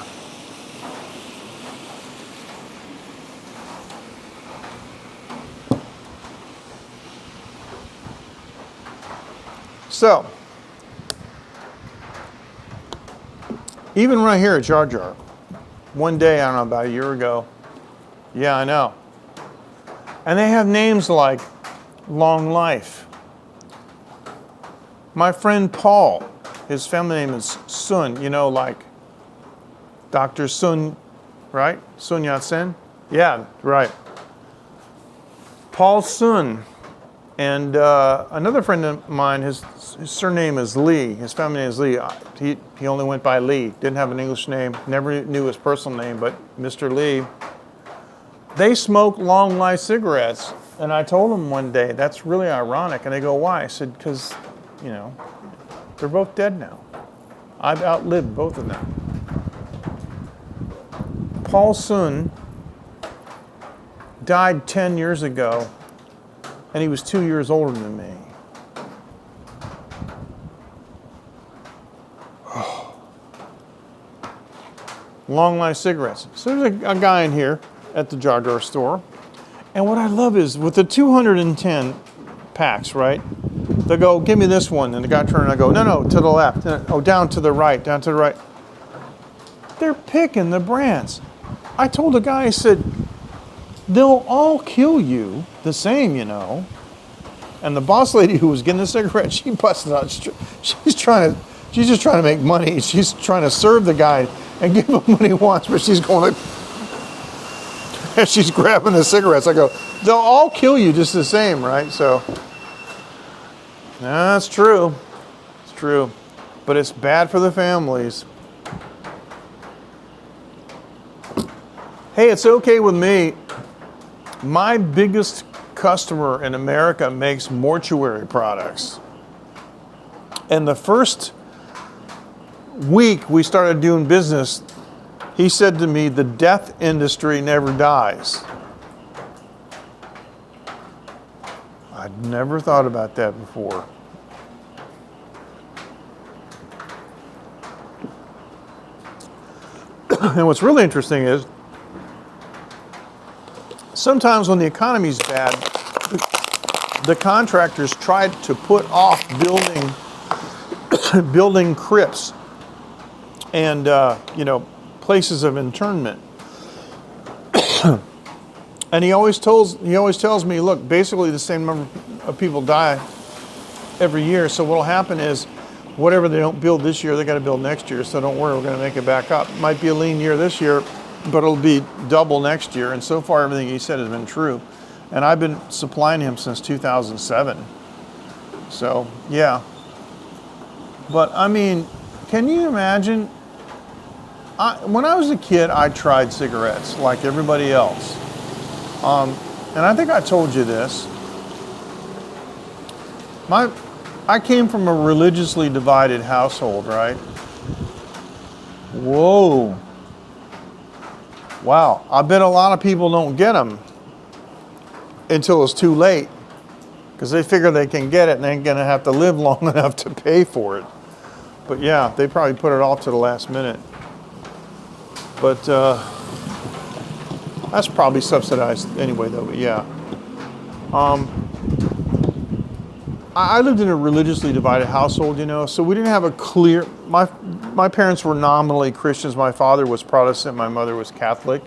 So, even right here at Jar Jar, one day, I don't know, about a year ago, yeah, I know. And they have names like Long Life. My friend Paul, his family name is Sun, you know, like Dr. Sun, right? Sun Yat-sen? Yeah, right. Paul Sun. And another friend of mine, his surname is Lee. His family name is Lee. He only went by Lee. Didn't have an English name. Never knew his personal name, but Mr. Lee. They smoke long life cigarettes. And I told them one day, that's really ironic. And they go, why? I said, because, you know, they're both dead now. I've outlived both of them. Paul Sun died 10 years ago, and he was 2 years older than me. Long life cigarettes. So there's a guy in here at the jar door store. And what I love is with the 210 packs, right? They go, give me this one. And the guy turned and I go, no, to the left. Oh, down to the right, down to the right. They're picking the brands. I told the guy, I said, they'll all kill you the same, you know. And the boss lady who was getting the cigarette, she busted out. She's just trying to make money. She's trying to serve the guy and give him what he wants, but she's going like, as she's grabbing the cigarettes, I go, they'll all kill you just the same, right? So, that's true. It's true. But it's bad for the families. Hey, it's okay with me. My biggest customer in America makes mortuary products. And the first week we started doing business, he said to me, the death industry never dies. I'd never thought about that before. And what's really interesting is, sometimes when the economy's bad, the contractors tried to put off building crypts and places of internment. And he always tells me, look, basically the same number of people die every year. So what'll happen is, whatever they don't build this year, they got to build next year. So don't worry, we're going to make it back up. Might be a lean year this year, but it'll be double next year. And so far, everything he said has been true. And I've been supplying him since 2007. So, yeah. But, I mean, can you imagine? When I was a kid, I tried cigarettes like everybody else. And I think I told you this. I came from a religiously divided household, right? Whoa. Wow. I bet a lot of people don't get them until it's too late, because they figure they can get it and they ain't going to have to live long enough to pay for it. But yeah, they probably put it off to the last minute. But that's probably subsidized anyway, though. But yeah. I lived in a religiously divided household, you know, so we didn't have a clear, my parents were nominally Christians. My father was Protestant, my mother was Catholic.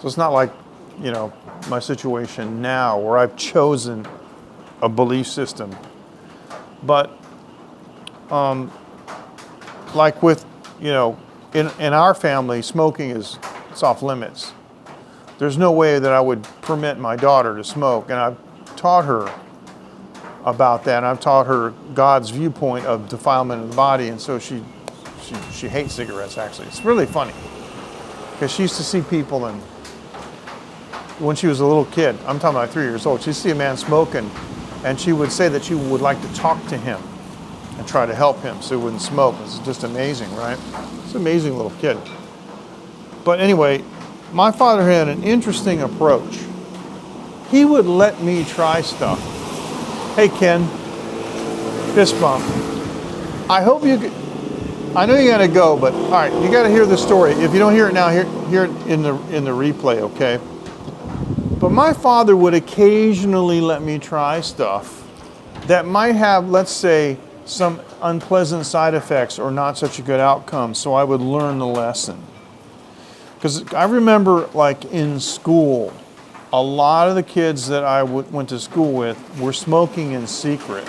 So it's not like, you know, my situation now where I've chosen a belief system. But like with, you know, in our family, smoking it's off limits. There's no way that I would permit my daughter to smoke, and I've taught her about that. And I've taught her God's viewpoint of defilement of the body, and so she hates cigarettes. Actually, it's really funny because she used to see people, and when she was a little kid, I'm talking about 3 years old, she'd see a man smoking, and she would say that she would like to talk to him and try to help him so he wouldn't smoke. It's just amazing, right? It's an amazing little kid. But anyway, my father had an interesting approach. He would let me try stuff. Hey, Ken, fist bump. I hope I know you got to go, but all right, you got to hear the story. If you don't hear it now, hear it in the replay, okay? But my father would occasionally let me try stuff that might have, let's say, some unpleasant side effects or not such a good outcome, so I would learn the lesson. Because I remember, like, in school, a lot of the kids that I went to school with were smoking in secret.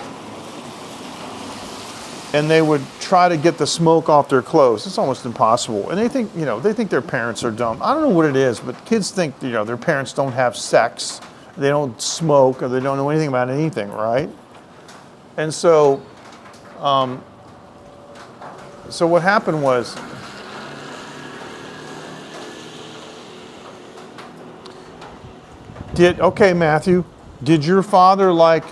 And they would try to get the smoke off their clothes. It's almost impossible. And they think their parents are dumb. I don't know what it is, but kids think, you know, their parents don't have sex, they don't smoke, or they don't know anything about anything, right? And so, so what happened was, Okay, Matthew, did your father like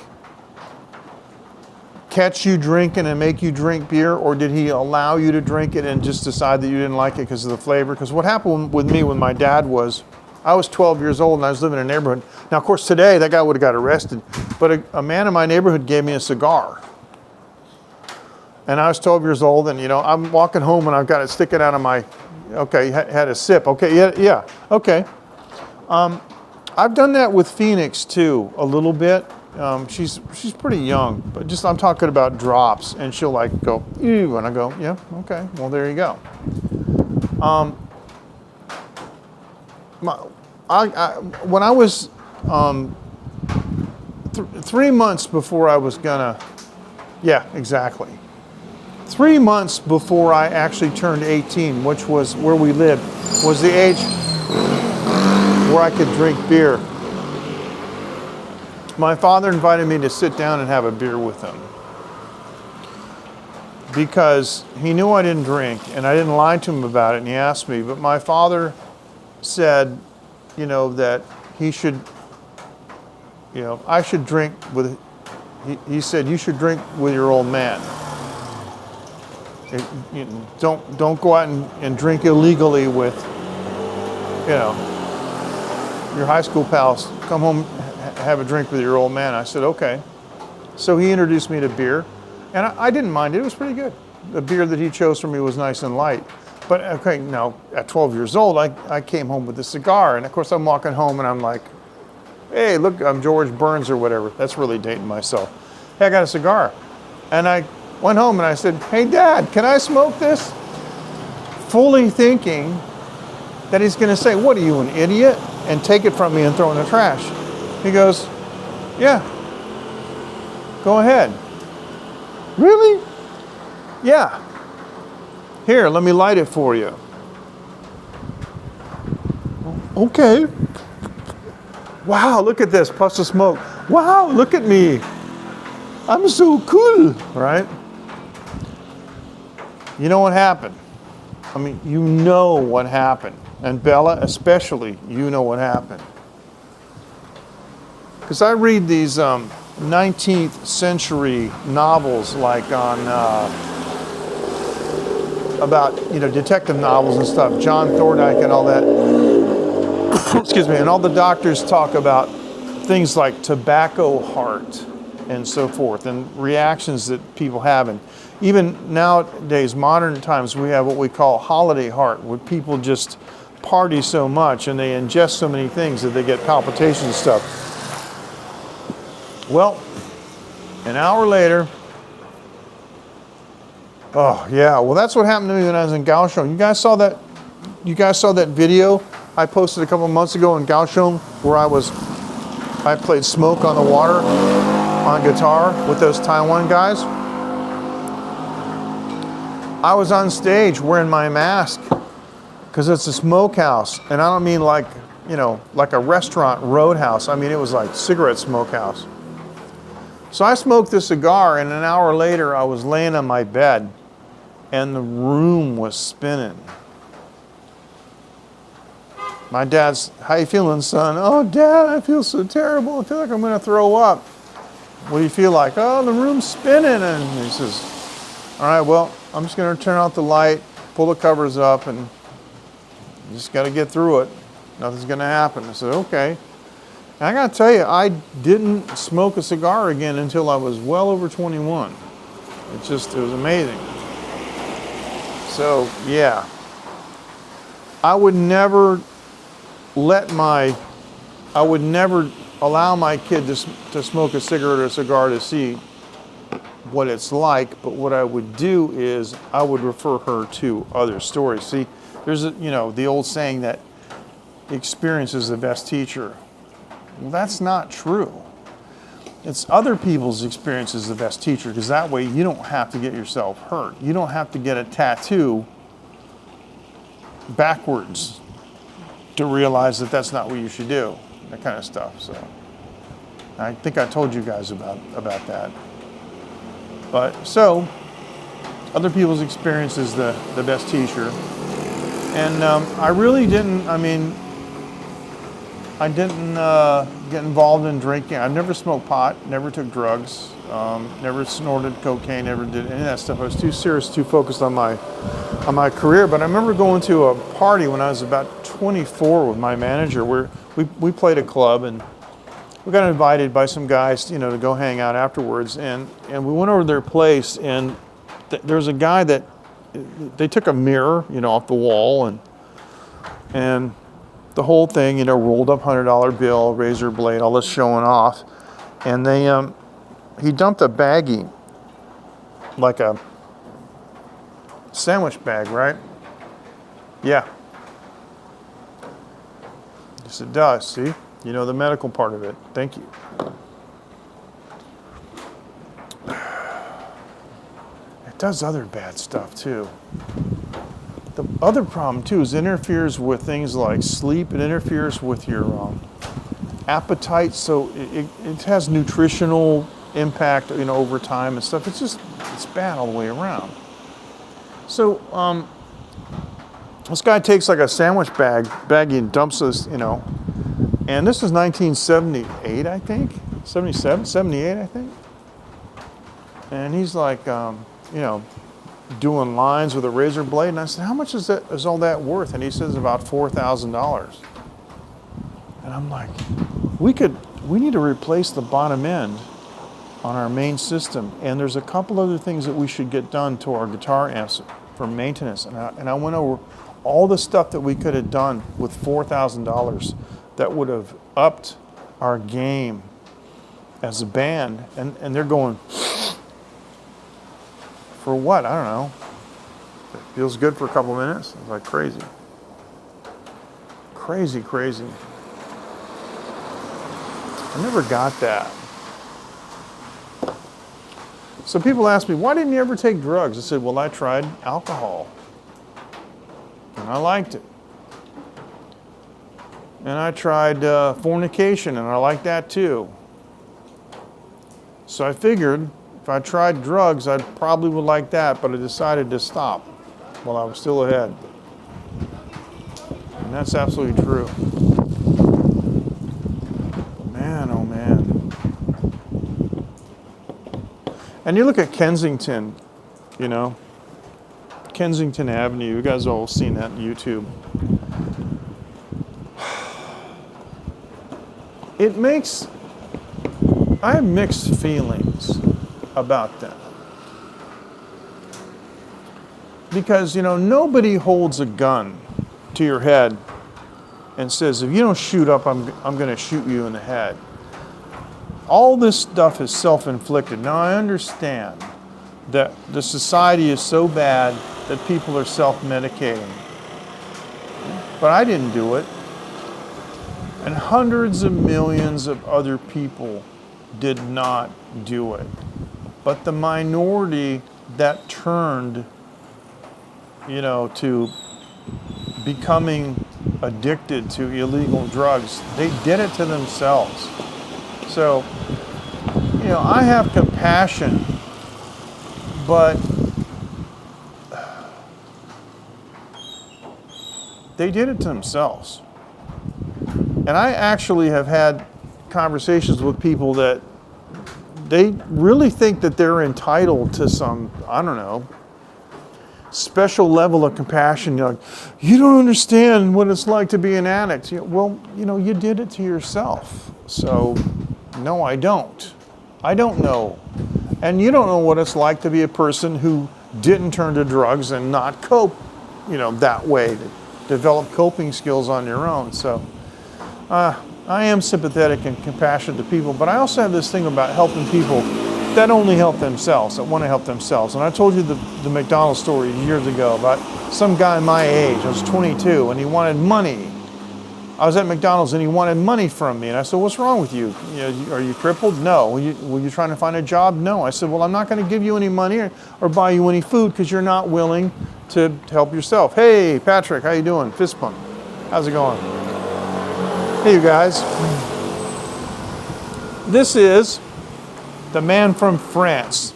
catch you drinking and make you drink beer, or did he allow you to drink it and just decide that you didn't like it because of the flavor? Because what happened with me when my dad was, I was 12 years old and I was living in a neighborhood. Now, of course, today that guy would have got arrested, but a man in my neighborhood gave me a cigar. And I was 12 years old, and I'm walking home and I've got it sticking out of my, okay, had a sip. Okay, yeah, okay. I've done that with Phoenix too, a little bit. She's pretty young, but just I'm talking about drops, and she'll like go, ew, and I go, yeah, okay, well there you go. When I was 3 months before I was gonna, yeah, exactly. 3 months before I actually turned 18, which was where we lived, was the age where I could drink beer. My father invited me to sit down and have a beer with him because he knew I didn't drink, and I didn't lie to him about it, and he asked me. But my father said, that he should, I should drink with, he said, you should drink with your old man. Don't go out and drink illegally with, your high school pals. Come home, have a drink with your old man. I said, okay. So he introduced me to beer, and I didn't mind it. It was pretty good. The beer that he chose for me was nice and light. But okay, now at 12 years old, I came home with a cigar, and of course I'm walking home and I'm like, hey, look, I'm George Burns or whatever. That's really dating myself. Hey, I got a cigar. And I went home and I said, hey, Dad, can I smoke this? Fully thinking that he's going to say, what are you, an idiot? And take it from me and throw it in the trash. He goes, yeah, go ahead. Really? Yeah. Here, let me light it for you. Okay. Wow, look at this, puffs of smoke. Wow, look at me. I'm so cool, right? You know what happened? I mean, you know what happened. And Bella, especially, you know what happened. Because I read these 19th century novels like on, about, detective novels and stuff, John Thorndike and all that. Excuse me, and all the doctors talk about things like tobacco heart and so forth, and reactions that people have. And even nowadays, modern times, we have what we call holiday heart, where people just party so much and they ingest so many things that they get palpitations and stuff. Well, an hour later, oh yeah, well that's what happened to me when I was in Kaohsiung. You guys saw that? You guys saw that video I posted a couple of months ago in Kaohsiung where I played Smoke on the Water on guitar with those Taiwan guys. I was on stage wearing my mask because it's a smokehouse, and I don't mean like, like a restaurant roadhouse. I mean, it was like cigarette smokehouse. So I smoked this cigar, and an hour later I was laying on my bed and the room was spinning. My dad's, how you feeling, son? Oh, Dad, I feel so terrible. I feel like I'm going to throw up. What do you feel like? Oh, the room's spinning. And he says, all right, well, I'm just going to turn out the light, pull the covers up, and you just got to get through it. Nothing's going to happen. I said, okay. And I got to tell you, I didn't smoke a cigar again until I was well over 21. It was amazing. So, yeah. I would never allow my kid to smoke a cigarette or a cigar to see what it's like, but what I would do is I would refer her to other stories. See, there's the old saying that experience is the best teacher. Well, that's not true. It's other people's experience is the best teacher, because that way you don't have to get yourself hurt. You don't have to get a tattoo backwards to realize that that's not what you should do, that kind of stuff. So I think I told you guys about that. But so other people's experience is the best teacher. And I really didn't, I didn't get involved in drinking. I never smoked pot, never took drugs, never snorted cocaine, never did any of that stuff. I was too serious, too focused on my career. But I remember going to a party when I was about 24 with my manager, where we played a club, and we got invited by some guys, to go hang out afterwards. And we went over to their place, and there was a guy that they took a mirror, off the wall, and the whole thing, rolled up $100 bill, razor blade, all this showing off. And he dumped a baggie, like a sandwich bag, right? Yeah. Yes, it does, see? The medical part of it. Thank you. It does other bad stuff too. The other problem too is it interferes with things like sleep. It interferes with your appetite. So it has nutritional impact, over time and stuff. It's bad all the way around. So this guy takes like a sandwich baggie and dumps this, and this is 1978, I think, 77, 78, I think. And he's like, doing lines with a razor blade, and I said, how much is all that worth? And he says about $4,000. And I'm like, we need to replace the bottom end on our main system, and there's a couple other things that we should get done to our guitar amps for maintenance. And I went over all the stuff that we could have done with $4,000 that would have upped our game as a band, and they're going, for what? I don't know. It feels good for a couple minutes. It's like crazy. Crazy, crazy. I never got that. So people ask me, why didn't you ever take drugs? I said, well, I tried alcohol. And I liked it. And I tried fornication, and I liked that too. So I figured, if I tried drugs, I probably would like that, but I decided to stop while I was still ahead. And that's absolutely true. Man, oh man. And you look at Kensington, Kensington Avenue. You guys all seen that on YouTube. I have mixed feelings about them. Because, nobody holds a gun to your head and says, if you don't shoot up, I'm going to shoot you in the head. All this stuff is self-inflicted. Now, I understand that the society is so bad that people are self-medicating. But I didn't do it. And hundreds of millions of other people did not do it. But the minority that turned, to becoming addicted to illegal drugs, they did it to themselves. So, I have compassion, but they did it to themselves. And I actually have had conversations with people that they really think that they're entitled to some, I don't know, special level of compassion. You're like, you don't understand what it's like to be an addict. Well, you did it to yourself. So, no, I don't. I don't know. And you don't know what it's like to be a person who didn't turn to drugs and not cope, that way, to develop coping skills on your own. So, I am sympathetic and compassionate to people, but I also have this thing about helping people that only help themselves, that want to help themselves. And I told you the McDonald's story years ago about some guy my age. I was 22, and he wanted money. I was at McDonald's, and he wanted money from me. And I said, what's wrong with you? Are you crippled? No. Were you trying to find a job? No. I said, well, I'm not going to give you any money or buy you any food because you're not willing to help yourself. Hey, Patrick, how you doing? Fist bump. How's it going? Hey, you guys. This is the man from France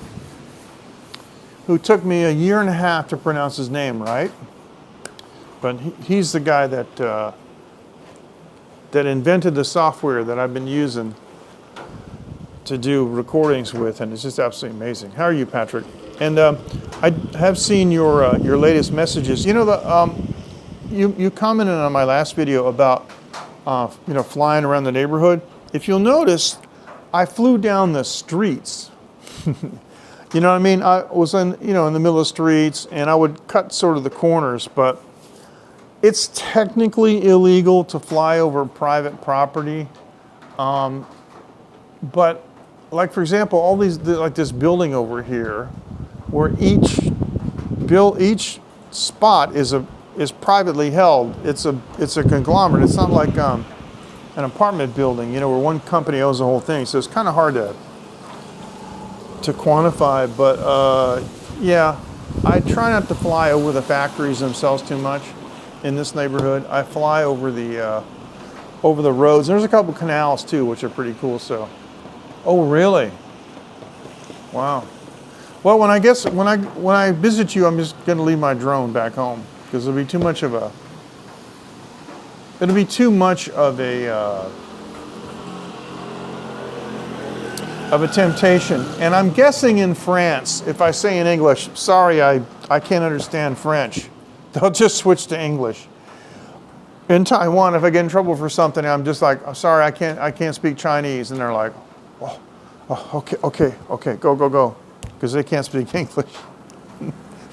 who took me a year and a half to pronounce his name right. But he's the guy that that invented the software that I've been using to do recordings with, and it's just absolutely amazing. How are you, Patrick? And I have seen your latest messages. You know, you commented on my last video about flying around the neighborhood. If you'll notice, I flew down the streets. You know what I mean? I was in the middle of the streets, and I would cut sort of the corners, but it's technically illegal to fly over private property. But like, for example, all these, like this building over here, where each spot is privately held. It's a conglomerate. It's not like an apartment building, where one company owns the whole thing. So it's kind of hard to quantify. But yeah, I try not to fly over the factories themselves too much in this neighborhood. I fly over the roads. There's a couple canals too, which are pretty cool. So, oh really? Wow. Well, when I visit you, I'm just going to leave my drone back home because it'll be too much of a temptation. And I'm guessing in France, if I say in English, sorry, I can't understand French, they'll just switch to English. In Taiwan, if I get in trouble for something, I'm just like, I'm sorry, I can't speak Chinese, and they're like, oh okay, go. Because they can't speak English.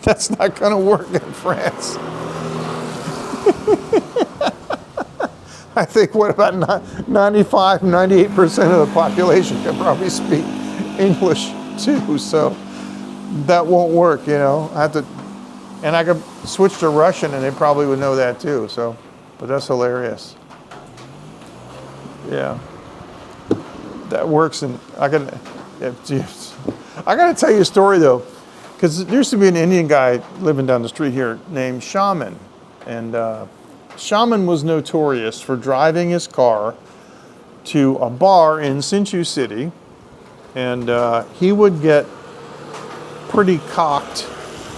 That's not going to work in France. I think what about 95, 98% of the population can probably speak English too, so that won't work, I have to, and I could switch to Russian and they probably would know that too, so, but that's hilarious. Yeah. That works, and I got to tell you a story though, because there used to be an Indian guy living down the street here named Shaman, and Shaman was notorious for driving his car to a bar in Hsinchu City, and he would get pretty cocked,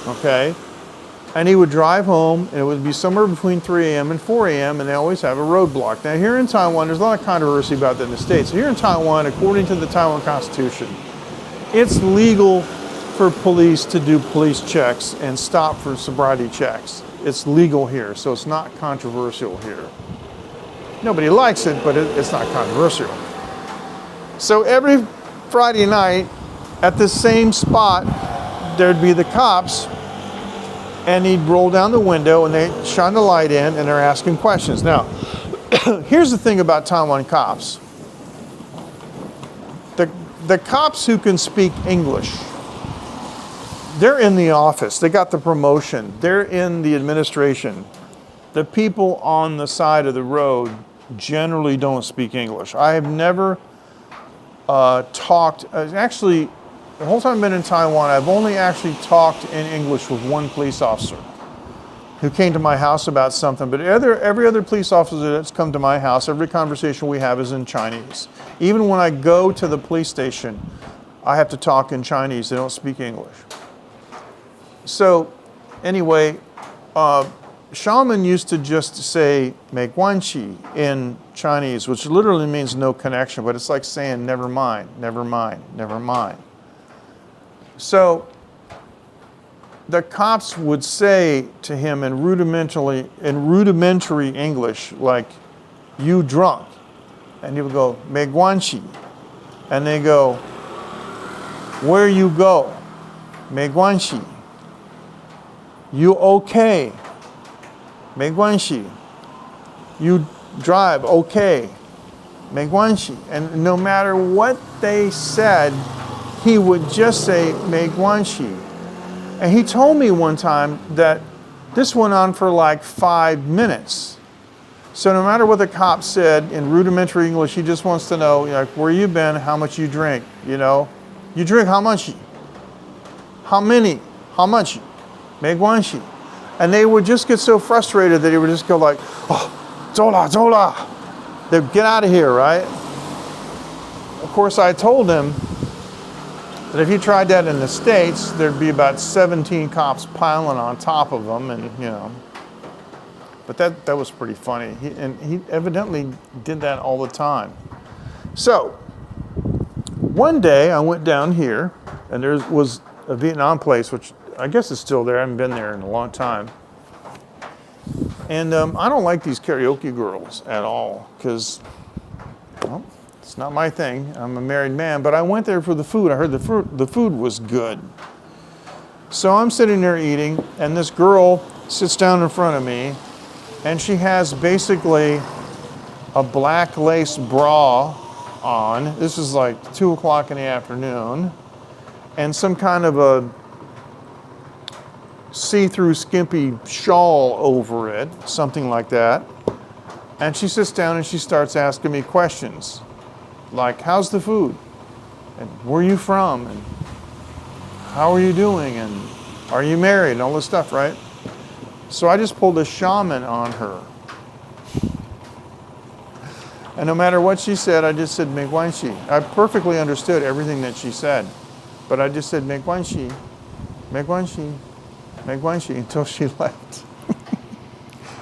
okay, and he would drive home, and it would be somewhere between 3 a.m. and 4 a.m., and they always have a roadblock. Now here in Taiwan, there's a lot of controversy about that in the States. Here in Taiwan, according to the Taiwan Constitution, it's legal for police to do police checks and stop for sobriety checks. It's legal here, so it's not controversial here. Nobody likes it, but it's not controversial. So every Friday night at the same spot, there'd be the cops, and he'd roll down the window and they shine the light in and they're asking questions. Now, here's the thing about Taiwan cops. The cops who can speak English, they're in the office. They got the promotion. They're in the administration. The people on the side of the road generally don't speak English. I have never talked, actually, the whole time I've been in Taiwan, I've only actually talked in English with one police officer who came to my house about something. But every other police officer that's come to my house, every conversation we have is in Chinese. Even when I go to the police station, I have to talk in Chinese. They don't speak English. So anyway, Shaman used to just say "没关系" in Chinese, which literally means no connection, but it's like saying never mind, never mind, never mind. So the cops would say to him in rudimentary English, like, "You drunk?" And he would go, "没关系." And they go, "Where you go?" "没关系." "You okay?" 没关系. "You drive okay?" 没关系. And no matter what they said, he would just say 没关系. And he told me one time that this went on for like 5 minutes. So no matter what the cop said in rudimentary English, he just wants to know, like, where you been, how much you drink, You drink how much? How many? How much? 没关系. And they would just get so frustrated that he would just go like, "Oh, 走啦, 走啦." They'd get out of here, right? Of course, I told him that if he tried that in the States, there'd be about 17 cops piling on top of him, and But that was pretty funny. He evidently did that all the time. So one day I went down here, and there was a Vietnam place, which I guess is still there. I haven't been there in a long time. And I don't like these karaoke girls at all because, well, it's not my thing. I'm a married man, but I went there for the food. I heard the food was good. So I'm sitting there eating, and this girl sits down in front of me, and she has basically a black lace bra on. This is like 2 o'clock in the afternoon, and some kind of a see-through skimpy shawl over it, something like that. And she sits down and she starts asking me questions like, how's the food? And where are you from? And how are you doing? And are you married? And all this stuff, right? So I just pulled a shaman on her. And no matter what she said, I just said, Megwanshi. I perfectly understood everything that she said. But I just said, Megwanshi, Megwanshi, Megwanshi, until she left.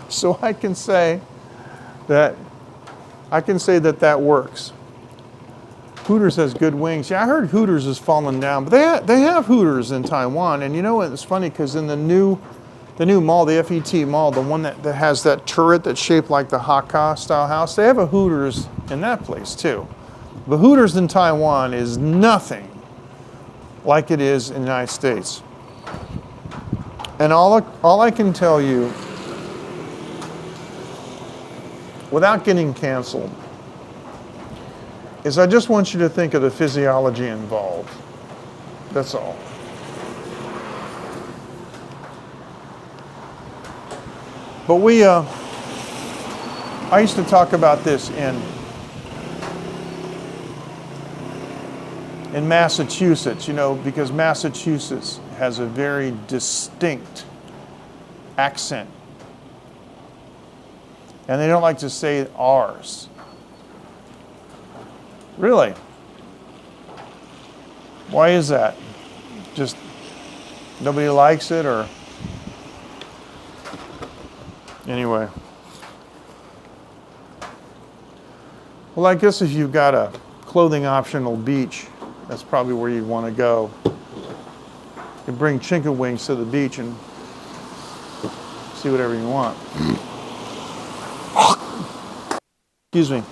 So I can say that that works. Hooters has good wings. Yeah, I heard Hooters is falling down, but they have Hooters in Taiwan. And you know what? It's funny because in the new mall, the FET mall, the one that has that turret that's shaped like the Hukou style house, they have a Hooters in that place too. The Hooters in Taiwan is nothing like it is in the United States. And all I can tell you, without getting canceled, is I just want you to think of the physiology involved. That's all. But I used to talk about this in Massachusetts, you know, because Massachusetts has a very distinct accent. And they don't like to say ours. Really? Why is that? Just nobody likes it, or? Anyway. Well, I guess if you've got a clothing optional beach, that's probably where you'd want to go. You can bring chicken wings to the beach and see whatever you want. Excuse me.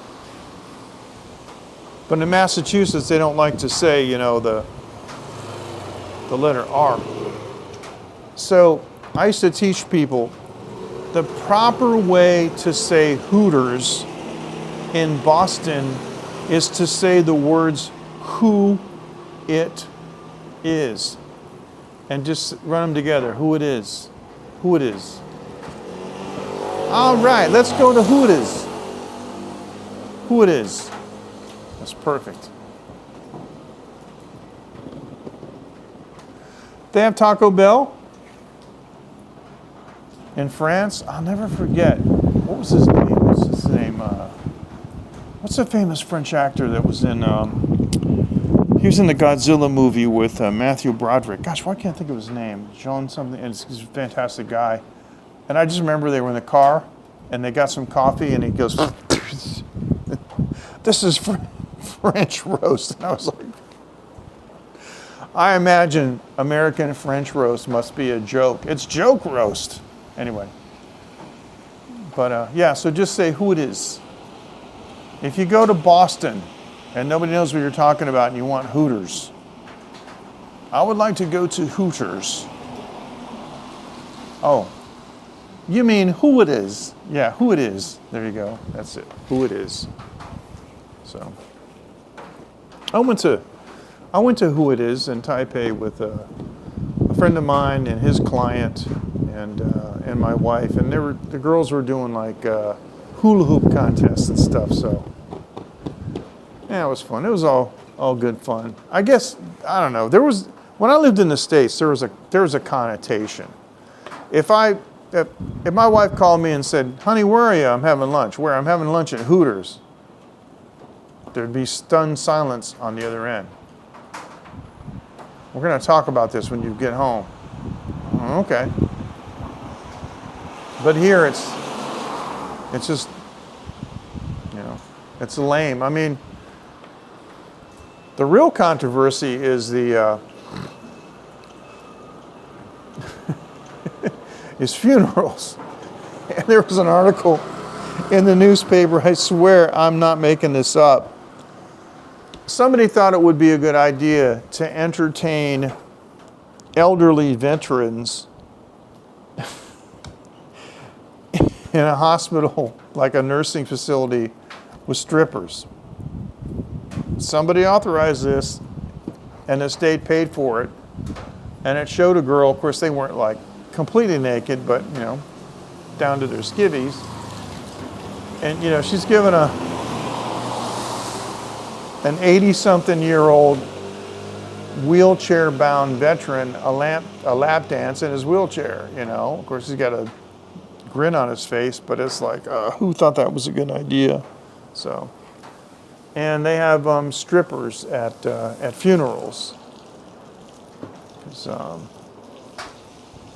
But in Massachusetts, they don't like to say, you know, the letter R. So I used to teach people the proper way to say Hooters in Boston is to say the words who it is. And just run them together. Who it is. Who it is. All right, let's go to who it is. Who it is. That's perfect. They have Taco Bell in France. I'll never forget. What was his name? What's the famous French actor that was in? He was in the Godzilla movie with Matthew Broderick. Gosh, why can't I think of his name? Jean something. And he's a fantastic guy. And I just remember they were in the car and they got some coffee and he goes, "This is French roast." And I was like, I imagine American French roast must be a joke. It's joke roast. Anyway. But yeah, so just say who it is. If you go to Boston and nobody knows what you're talking about and you want Hooters, I would like to go to Hooters. Oh, you mean who it is? Yeah, who it is. There you go. That's it. Who it is. So I went to Who It Is in Taipei with a friend of mine and his client and my wife, and the girls were doing like hula hoop contests and stuff. So yeah, it was fun. It was all good fun. I guess I don't know. When I lived in the States, there was a connotation. If my wife called me and said, "Honey, where are you?" "I'm having lunch." "Where?" "I'm having lunch at Hooters." There'd be stunned silence on the other end. "We're going to talk about this when you get home." "Oh, okay." But here it's, It's just, you know, it's lame. I mean, the real controversy is the is funerals. And there was an article in the newspaper, I swear I'm not making this up. Somebody thought it would be a good idea to entertain elderly veterans in a hospital, like a nursing facility, with strippers. Somebody authorized this, and the state paid for it. And it showed a girl, of course they weren't like completely naked, but you know, down to their skivvies. And you know, she's given an 80-something-year-old wheelchair-bound veteran a lap dance in his wheelchair. You know, of course he's got a grin on his face, but it's like, who thought that was a good idea? So, and they have strippers at funerals.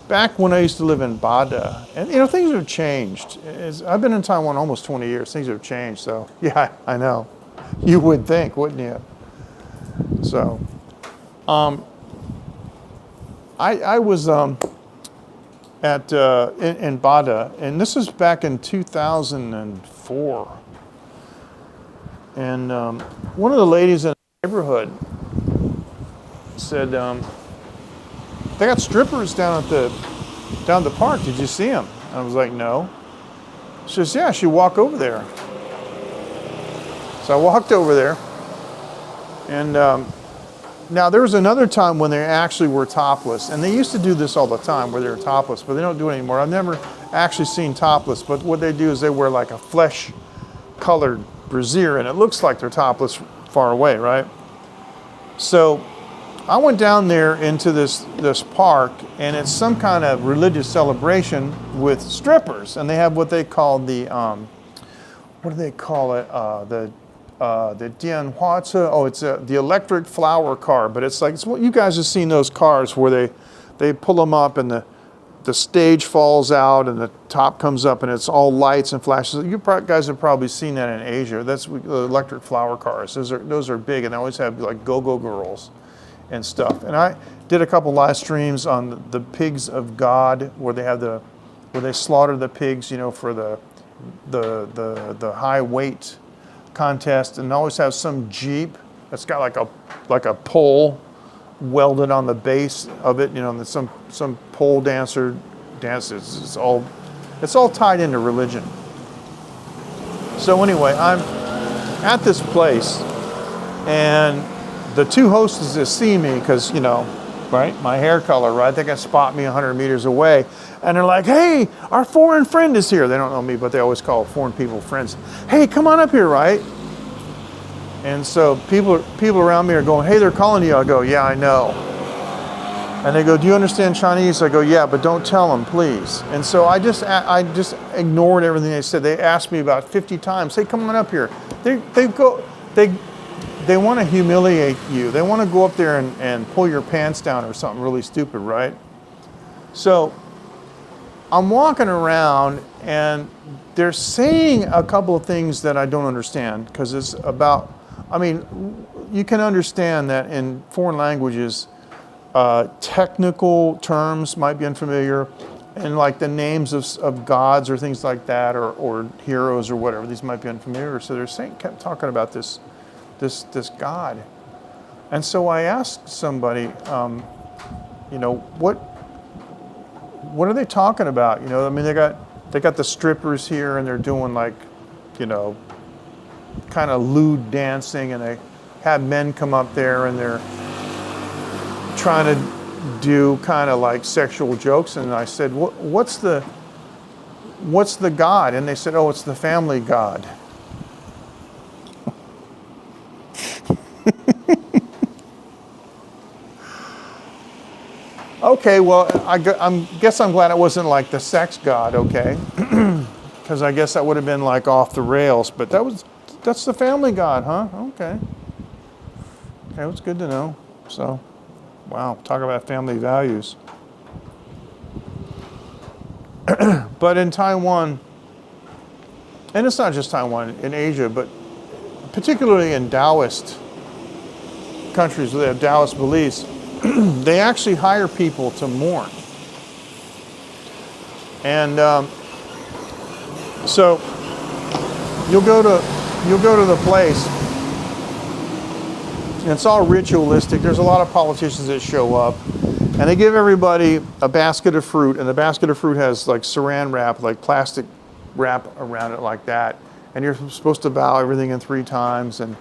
Back when I used to live in Bada, and you know, things have changed. I've been in Taiwan almost 20 years. Things have changed. So yeah, I know. You would think, wouldn't you? So, I was in Bada, and this was back in 2004. And one of the ladies in the neighborhood said, they got strippers down at the park. Did you see them? I was like, no. She says, yeah, she walked over there. So I walked over there, and now there was another time when they actually were topless, and they used to do this all the time where they were topless, but they don't do it anymore. I've never actually seen topless, but what they do is they wear like a flesh-colored brassiere, and it looks like they're topless far away, right? So I went down there into this park, and it's some kind of religious celebration with strippers, and they have what they call the what do they call it? The Dianhuazi. Oh, it's the electric flower car, but it's like, it's what you guys have seen, those cars where they pull them up and the stage falls out and the top comes up and it's all lights and flashes. You guys have probably seen that in Asia. That's electric flower cars. Those are big, and they always have like go-go girls and stuff. And I did a couple live streams on the pigs of God, where they slaughter the pigs, you know, for the high weight contest, and always have some Jeep that's got like a pole welded on the base of it, you know, and some pole dancer dances. It's all tied into religion. So anyway, I'm at this place, and the two hostesses see me because, you know, right, my hair color, right? They can spot me 100 meters away, and they're like, "Hey, our foreign friend is here." They don't know me, but they always call foreign people friends. "Hey, come on up here," right? And so people around me are going, "Hey, they're calling you." I go, "Yeah, I know." And they go, "Do you understand Chinese?" I go, "Yeah, but don't tell them, please." And so I just ignored everything they said. They asked me about 50 times, "Hey, come on up here." They want to humiliate you. They want to go up there and pull your pants down or something really stupid, right? So I'm walking around, and they're saying a couple of things that I don't understand, because it's about, I mean, you can understand that in foreign languages, technical terms might be unfamiliar, and like the names of gods or things like that, or heroes or whatever, these might be unfamiliar. So they're kept talking about this God. And so I asked somebody, you know, what are they talking about? You know, I mean, they got the strippers here, and they're doing like, you know, kind of lewd dancing, and they have men come up there and they're trying to do kind of like sexual jokes. And I said, what's the God? And they said, "Oh, it's the family God." Okay, well, I guess I'm glad it wasn't like the sex god, okay? Because I guess that would have been like off the rails. But that's the family god, huh? Okay. Okay, it's good to know. So, wow, talk about family values. But in Taiwan, and it's not just Taiwan, in Asia, but particularly in Taoist countries where they have Taoist beliefs, they actually hire people to mourn. And so you'll go to the place, and it's all ritualistic. There's a lot of politicians that show up, and they give everybody a basket of fruit, and the basket of fruit has like saran wrap, like plastic wrap around it like that. And you're supposed to bow everything in 3 times, and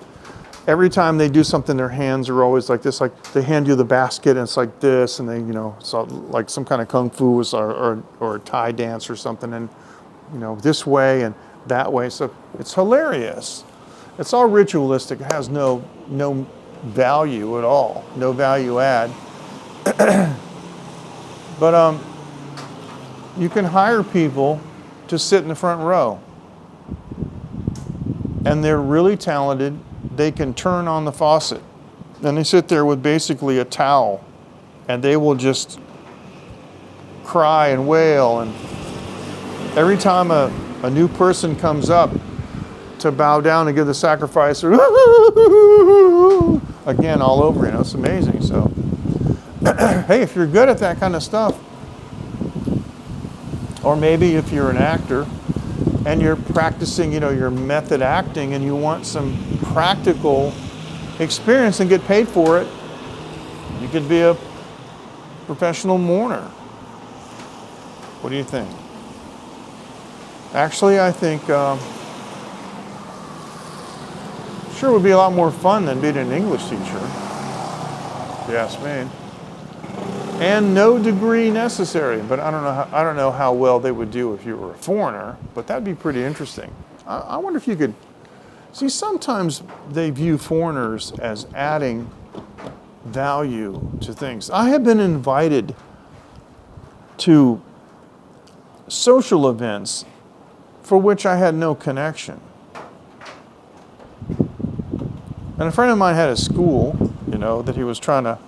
every time they do something, their hands are always like this. Like they hand you the basket, and it's like this, and they, it's like some kind of kung fu or a Thai dance or something, and this way and that way. So it's hilarious. It's all ritualistic. It has no value at all, no value add. But you can hire people to sit in the front row, and they're really talented. They can turn on the faucet, and they sit there with basically a towel, and they will just cry and wail. And every time a new person comes up to bow down and give the sacrifice, again, all over, it's amazing. So, hey, if you're good at that kind of stuff, or maybe if you're an actor and you're practicing, your method acting, and you want some practical experience and get paid for it, you could be a professional mourner. What do you think? Actually, I think sure would be a lot more fun than being an English teacher, if you ask me. And no degree necessary, but I don't know how well they would do if you were a foreigner, but that'd be pretty interesting. I wonder if you could see, sometimes they view foreigners as adding value to things. I have been invited to social events for which I had no connection. And a friend of mine had a school, that he was trying to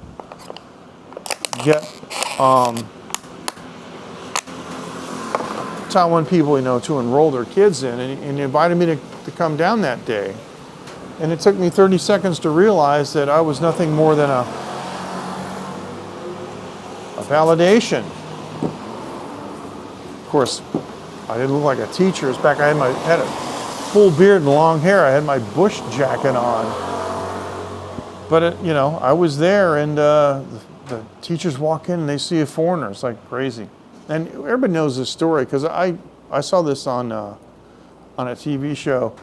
get Taiwan people, to enroll their kids in, and he invited me to come down that day. And it took me 30 seconds to realize that I was nothing more than a validation. Of course, I didn't look like a teacher. It's back, I had a full beard and long hair. I had my bush jacket on. But, I was there, and the teachers walk in and they see a foreigner. It's like crazy. And everybody knows this story because I saw this on a TV show,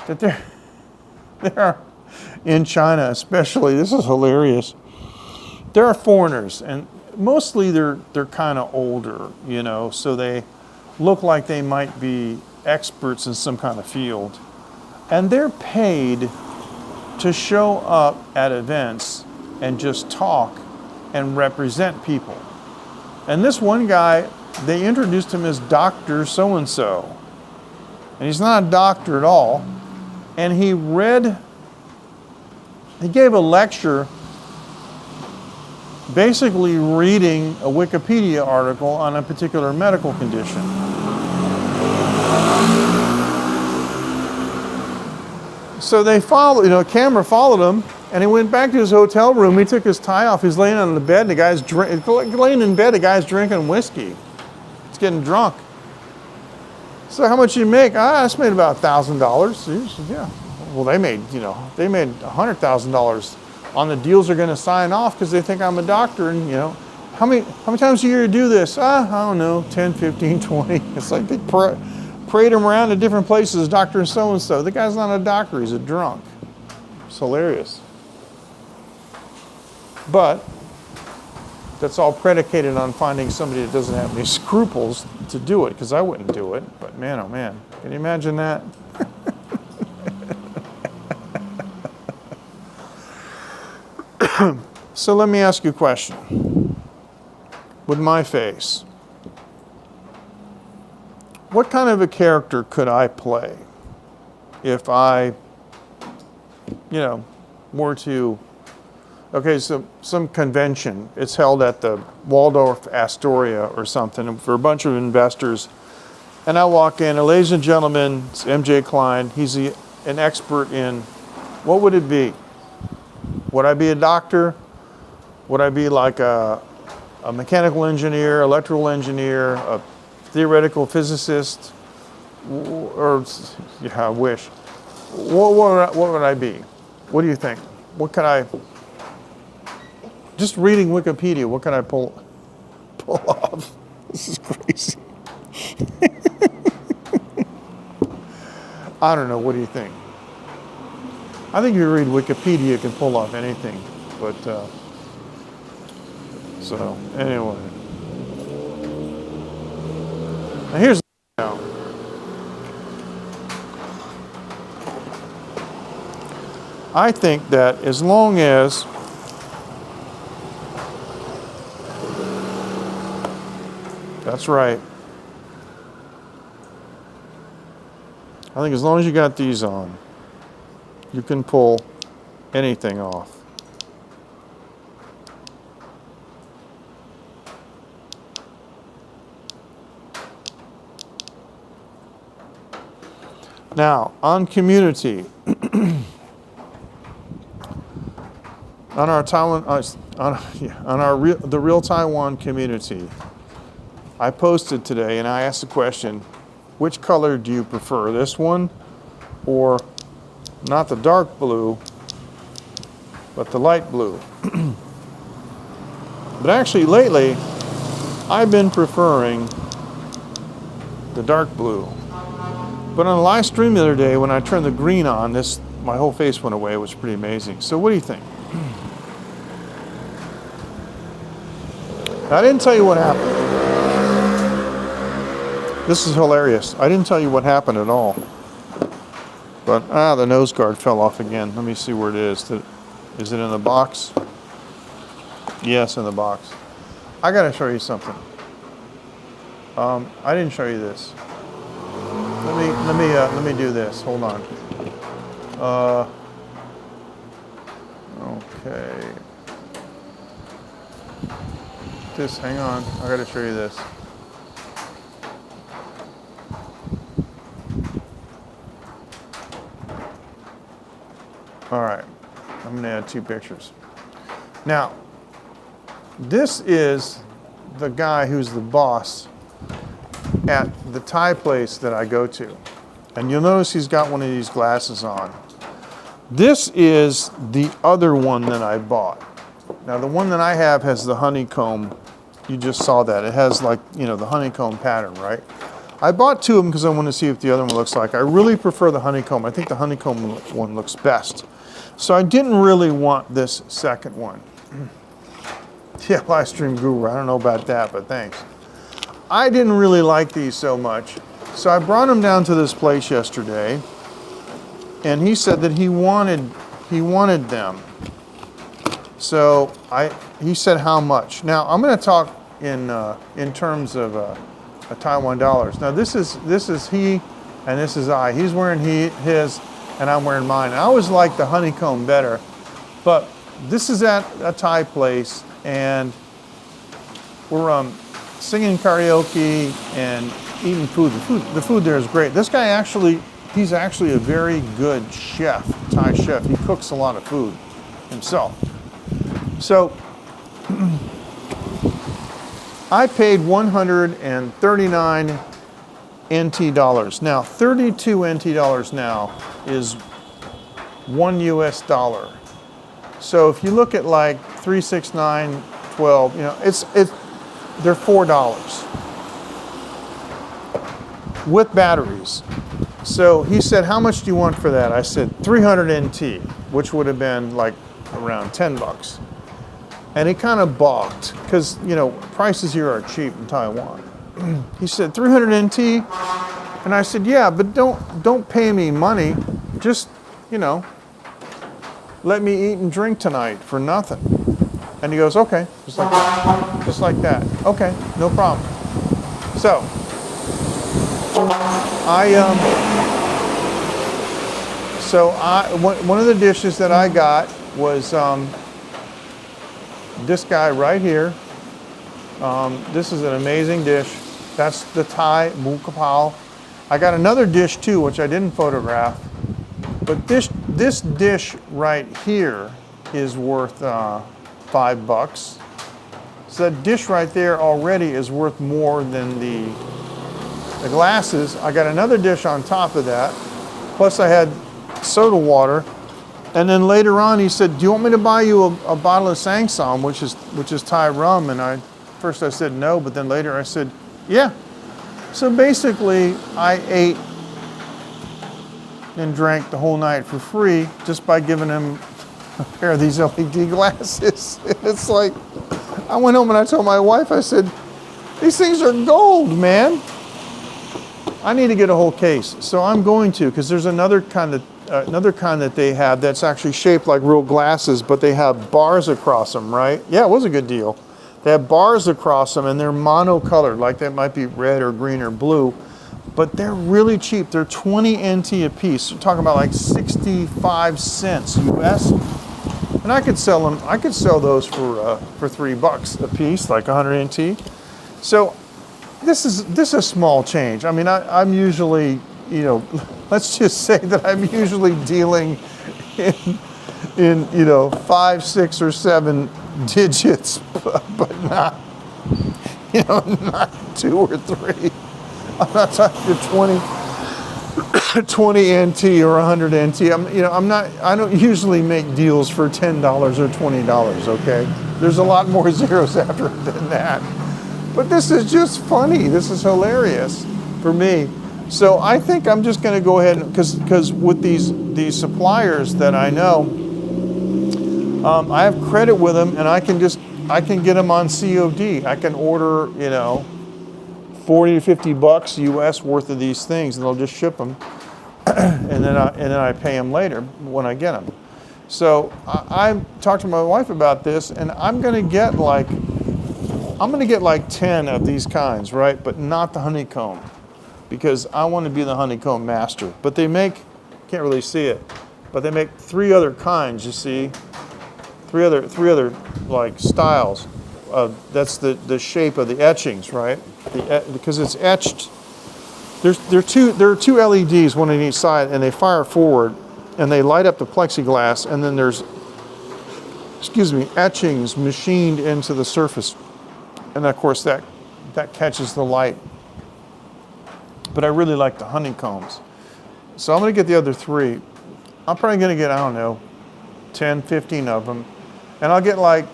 that there are, in China especially, this is hilarious, there are foreigners, and mostly they're kind of older, so they look like they might be experts in some kind of field. And they're paid to show up at events and just talk and represent people. And this one guy, they introduced him as Dr. So-and-so. And he's not a doctor at all. And he gave a lecture basically reading a Wikipedia article on a particular medical condition. So they followed, a camera followed him, and he went back to his hotel room. He took his tie off. He's laying on the bed. The guy's laying in bed. The guy's drinking whiskey. He's getting drunk. So how much did you make? I made about $1,000. Yeah. Well, they made $100,000 on the deals they're going to sign off because they think I'm a doctor. And how many times a year do you do this? I don't know, 10, 15, 20. It's like they parade him around to different places, Dr. So-and-so. The guy's not a doctor. He's a drunk. It's hilarious. But that's all predicated on finding somebody that doesn't have any scruples to do it, because I wouldn't do it. But man, oh man, can you imagine that? So let me ask you a question. With my face, what kind of a character could I play if I, were to, so some convention, it's held at the Waldorf Astoria or something, for a bunch of investors, And I walk in, and ladies and gentlemen, it's MJ Klein. He's an expert in, what would it be? Would I be a doctor? Would I be like a mechanical engineer, electrical engineer, a theoretical physicist? Or, yeah, I wish. What would I be? What do you think? What could I, just reading Wikipedia, what can I pull off? This is crazy. I don't know, what do you think? I think if you read Wikipedia, you can pull off anything. But, so, anyway. Now here's now. I think that as long as that's right. I think as long as you got these on, you can pull anything off. Now, on community, on our Taiwan, the Real Taiwan community, I posted today and I asked the question, which color do you prefer? This one, or not the dark blue, but the light blue? But actually lately, I've been preferring the dark blue. But on a live stream the other day, when I turned the green on, my whole face went away. It was pretty amazing. So what do you think? I didn't tell you what happened. This is hilarious. I didn't tell you what happened at all. But, the nose guard fell off again. Let me see where it is. Is it in the box? Yes, in the box. I gotta show you something. I didn't show you this. Let me do this. Hold on. Okay. Hang on. I gotta show you this. All right. I'm gonna add 2 pictures. Now, this is the guy who's the boss at the Thai place that I go to. And you'll notice he's got one of these glasses on. This is the other one that I bought. Now the one that I have has the honeycomb. You just saw that. It has like, the honeycomb pattern, right? I bought 2 of them because I want to see if the other one looks like. I really prefer the honeycomb. I think the honeycomb one looks best. So I didn't really want this second one. Yeah, live stream guru, I don't know about that, but thanks. I didn't really like these so much. So I brought him down to this place yesterday, and he said that he wanted them. So he said how much. Now I'm going to talk in terms of Taiwan dollars. Now this is he, and this is I. He's wearing his, and I'm wearing mine. And I always like the honeycomb better, but this is at a Thai place, and we're singing karaoke and eating food. The food there is great. This guy he's actually a very good chef, Thai chef. He cooks a lot of food himself. So I paid 139 NT dollars. Now 32 NT dollars now is $1 US. So if you look at like 369, 12, they're $4 with batteries. So he said, how much do you want for that? I said 300 NT, which would have been like around 10 bucks. And he kind of balked because, prices here are cheap in Taiwan. He said 300 NT, and I said, yeah, but don't pay me money. Just, let me eat and drink tonight for nothing. And he goes, okay, just like that. Just like that. Okay, no problem. So, one of the dishes that I got was this guy right here. This is an amazing dish. That's the Thai Hukou. I got another dish too, which I didn't photograph. But this dish right here is worth $5. So that dish right there already is worth more than the glasses. I got another dish on top of that. Plus I had soda water. And then later on he said, do you want me to buy you a bottle of Sangsam, which is Thai rum? And first I said no, but then later I said, yeah. So basically I ate and drank the whole night for free just by giving him a pair of these LED glasses. It's like, I went home and I told my wife, I said, these things are gold, man. I need to get a whole case. So I'm going to, because there's another kind that they have that's actually shaped like real glasses, but they have bars across them, right? Yeah, it was a good deal. They have bars across them and they're monocolored, like that might be red or green or blue, but they're really cheap. They're 20 NT a piece. You're talking about like 65 cents US. And I could sell them, I could sell those for $3 a piece, like 100 NT. So this is a small change. I mean, I'm usually, you know, let's just say that I'm usually dealing in you know, 5, 6, or 7 digits, but not, you know, not 2 or 3. I'm not talking 20 NT or 100 NT. I don't usually make deals for $10 or $20, okay? There's a lot more zeros after it than that. But this is just funny. This is hilarious for me. So I think I'm just going to go ahead, because with these suppliers that I know, I have credit with them, and I can get them on COD. I can order, you know, $40 to $50 US worth of these things, and they'll just ship them, and then I pay them later when I get them. So I talked to my wife about this, and I'm going to get like 10 of these kinds, right? But not the honeycomb, because I want to be the honeycomb master. But they make, can't really see it, but they make 3 other kinds. You see, three other like styles. That's the shape of the etchings, right? Because it's etched. There are two LEDs, one on each side, and they fire forward, and they light up the plexiglass, and then there's, etchings machined into the surface, and of course that catches the light. But I really like the honeycombs, so I'm going to get the other 3. I'm probably going to get, I don't know, 10, 15 of them, and I'll get like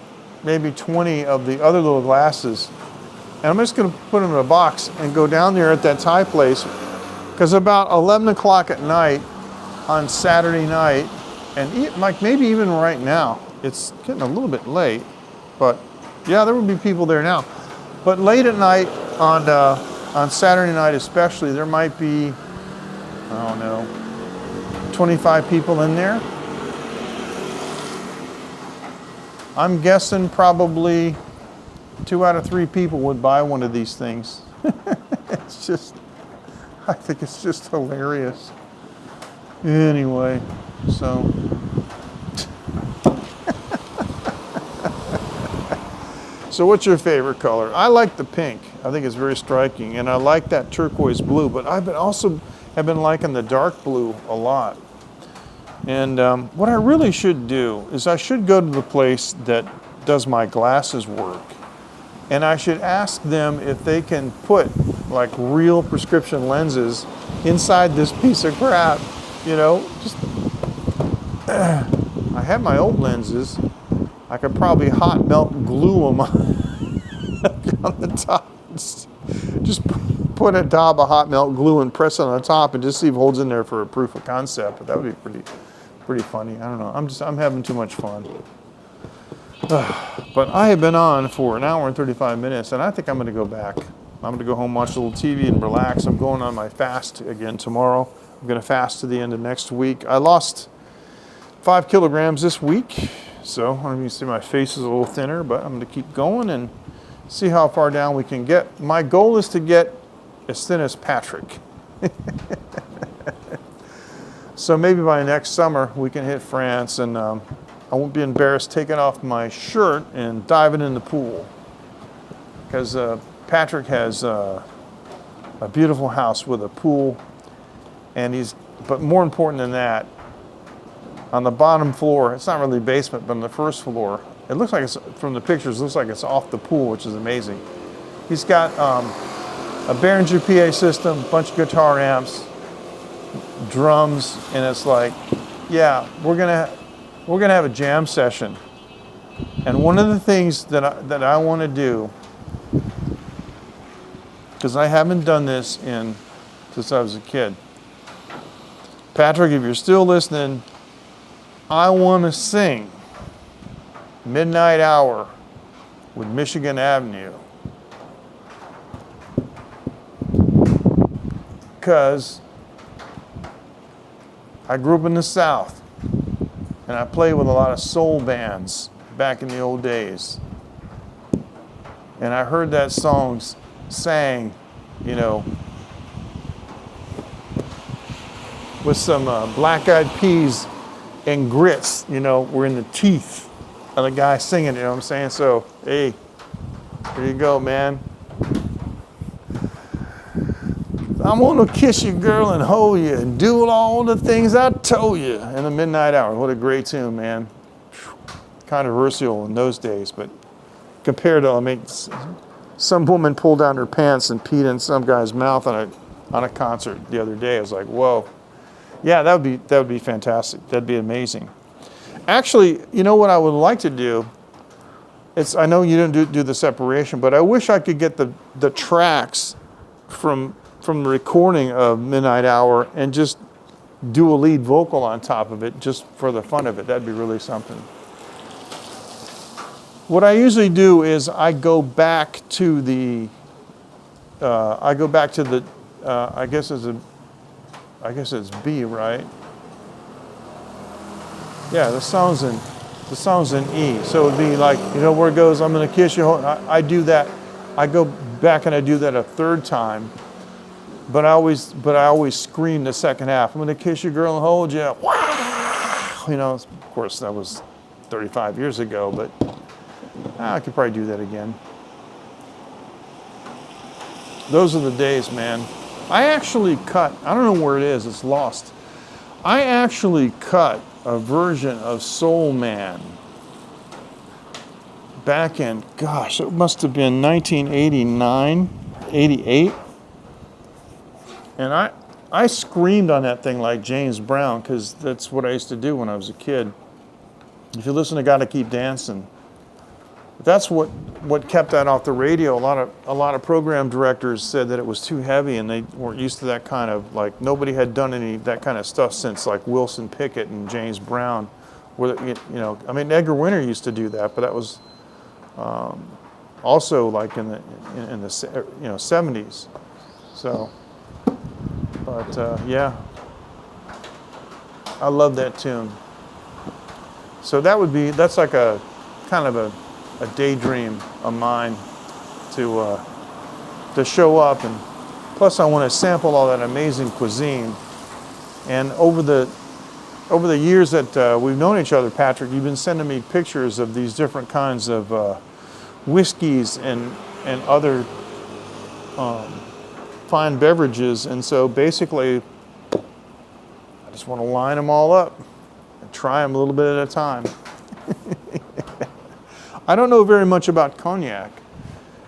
maybe 20 of the other little glasses. And I'm just going to put them in a box and go down there at that Thai place, because about 11 o'clock at night on Saturday night, and like maybe even right now, it's getting a little bit late, but yeah, there would be people there now. But late at night on Saturday night especially, there might be, I don't know, 25 people in there. I'm guessing probably 2 out of 3 people would buy one of these things. I think it's just hilarious. Anyway, so. So what's your favorite color? I like the pink. I think it's very striking, and I like that turquoise blue, but I've been liking the dark blue a lot. And what I really should do is I should go to the place that does my glasses work, and I should ask them if they can put like real prescription lenses inside this piece of crap, you know. Just I have my old lenses. I could probably hot melt glue them on the top. Just put a dab of hot melt glue and press it on the top and just see if it holds in there for a proof of concept. But that would be pretty funny. I don't know. I'm having too much fun. But I have been on for 1 hour and 35 minutes, and I think I'm going to go back. I'm going to go home, watch a little TV, and relax. I'm going on my fast again tomorrow. I'm going to fast to the end of next week. I lost 5 kilograms this week, so I don't know if you can see my face is a little thinner, but I'm going to keep going and see how far down we can get. My goal is to get as thin as Patrick. So maybe by next summer we can hit France, and I won't be embarrassed taking off my shirt and diving in the pool, because Patrick has a beautiful house with a pool, and but more important than that, on the bottom floor, it's not really a basement, but on the first floor, it looks like it's, from the pictures, it looks like it's off the pool, which is amazing. He's got a Behringer PA system, a bunch of guitar amps, drums, and it's like, yeah, we're gonna have a jam session. And one of the things that I want to do, because I haven't done this since I was a kid. Patrick, if you're still listening, I want to sing Midnight Hour with Michigan Avenue. Because I grew up in the South, and I played with a lot of soul bands back in the old days. And I heard that song sang, you know, with some black-eyed peas and grits, you know, were in the teeth of the guy singing, you know what I'm saying? So, hey, here you go, man. I'm gonna kiss you, girl, and hold you, and do all the things I told you in the midnight hour. What a great tune, man. Controversial in those days, but compared to, I mean, some woman pulled down her pants and peed in some guy's mouth on a concert the other day. I was like, whoa. Yeah, that would be fantastic. That'd be amazing. Actually, you know what I would like to do? I know you didn't do the separation, but I wish I could get the tracks from the recording of Midnight Hour and just do a lead vocal on top of it, just for the fun of it. That'd be really something. What I usually do is I go back to the I guess it's B, right? Yeah, the song's in E. So it'd be like, you know where it goes, I'm gonna kiss you. I do that. I go back and I do that a third time, but I always scream the second half. I'm gonna kiss you, girl, and hold you. Wow! You know, of course that was 35 years ago, but I could probably do that again. Those are the days, man. I actually cut, I don't know where it is, it's lost. I actually cut a version of Soul Man back in, gosh, it must have been 1989, 88. And I screamed on that thing like James Brown, because that's what I used to do when I was a kid. If you listen to Gotta Keep Dancing, that's what kept that off the radio. A lot of program directors said that it was too heavy, and they weren't used to that kind of, like, nobody had done any that kind of stuff since like Wilson Pickett and James Brown. Where, you know, I mean, Edgar Winter used to do that, but that was also like in the 70s. So, but yeah, I love that tune. So that's like a kind of a daydream of mine to show up, and plus I want to sample all that amazing cuisine. And over the years that we've known each other, Patrick, you've been sending me pictures of these different kinds of whiskeys and other fine beverages, and so basically I just want to line them all up and try them a little bit at a time. I don't know very much about cognac,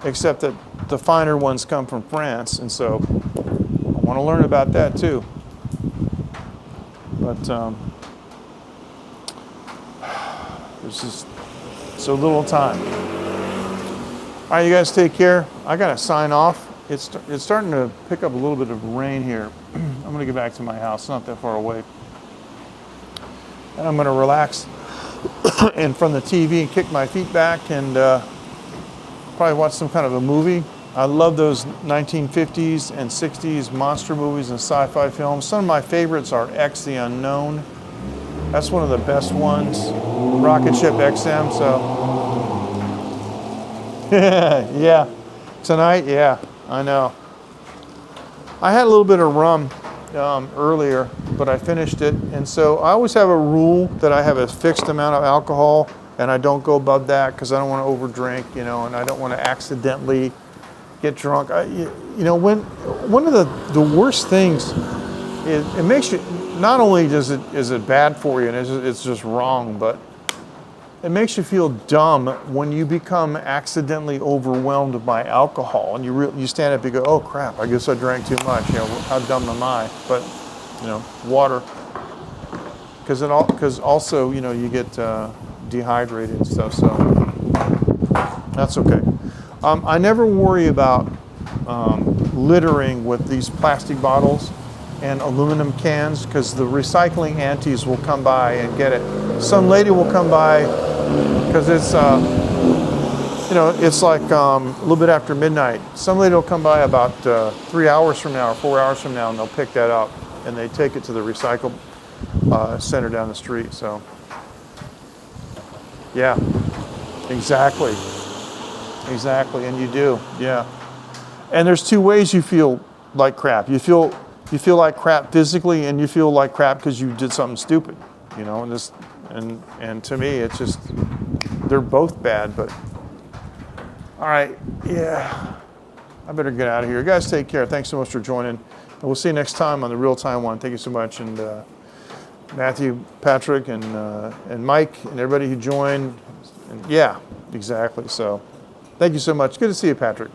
except that the finer ones come from France, and so I want to learn about that too. But there's just so little time. All right, you guys take care. I gotta sign off. It's starting to pick up a little bit of rain here. I'm gonna get back to my house, not that far away. And I'm gonna relax in front of the TV and kick my feet back and probably watch some kind of a movie. I love those 1950s and 60s monster movies and sci-fi films. Some of my favorites are X the Unknown. That's one of the best ones. Rocket Ship XM, so. Yeah, tonight, yeah, I know. I had a little bit of rum earlier, but I finished it. And so I always have a rule that I have a fixed amount of alcohol and I don't go above that because I don't want to overdrink, you know, and I don't want to accidentally get drunk. When one of the worst things is it makes you, not only is it bad for you and it's just wrong, but it makes you feel dumb when you become accidentally overwhelmed by alcohol and you stand up and you go, oh crap, I guess I drank too much. How dumb am I? But water, because also you get dehydrated and stuff. So that's okay. I never worry about littering with these plastic bottles and aluminum cans because the recycling aunties will come by and get it. Some lady will come by because it's it's like a little bit after midnight. Some lady will come by about 3 hours from now or 4 hours from now, and they'll pick that up and they take it to the recycle center down the street. So yeah, exactly, and you do, yeah. And there's two ways you feel like crap. You feel like crap physically, and you feel like crap because you did something stupid, and to me, it's just, they're both bad. But all right, yeah, I better get out of here. You guys take care. Thanks so much for joining, and we'll see you next time on the Real Taiwan. Thank you so much, and Matthew, Patrick, and Mike, and everybody who joined. And yeah, exactly. So thank you so much. Good to see you, Patrick.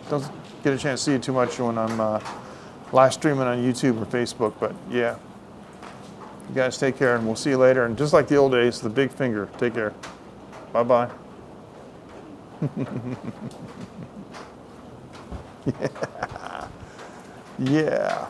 Don't get a chance to see you too much when I'm live streaming on YouTube or Facebook, but yeah. You guys take care, and we'll see you later. And just like the old days, the big finger. Take care. Bye-bye. Yeah. Yeah.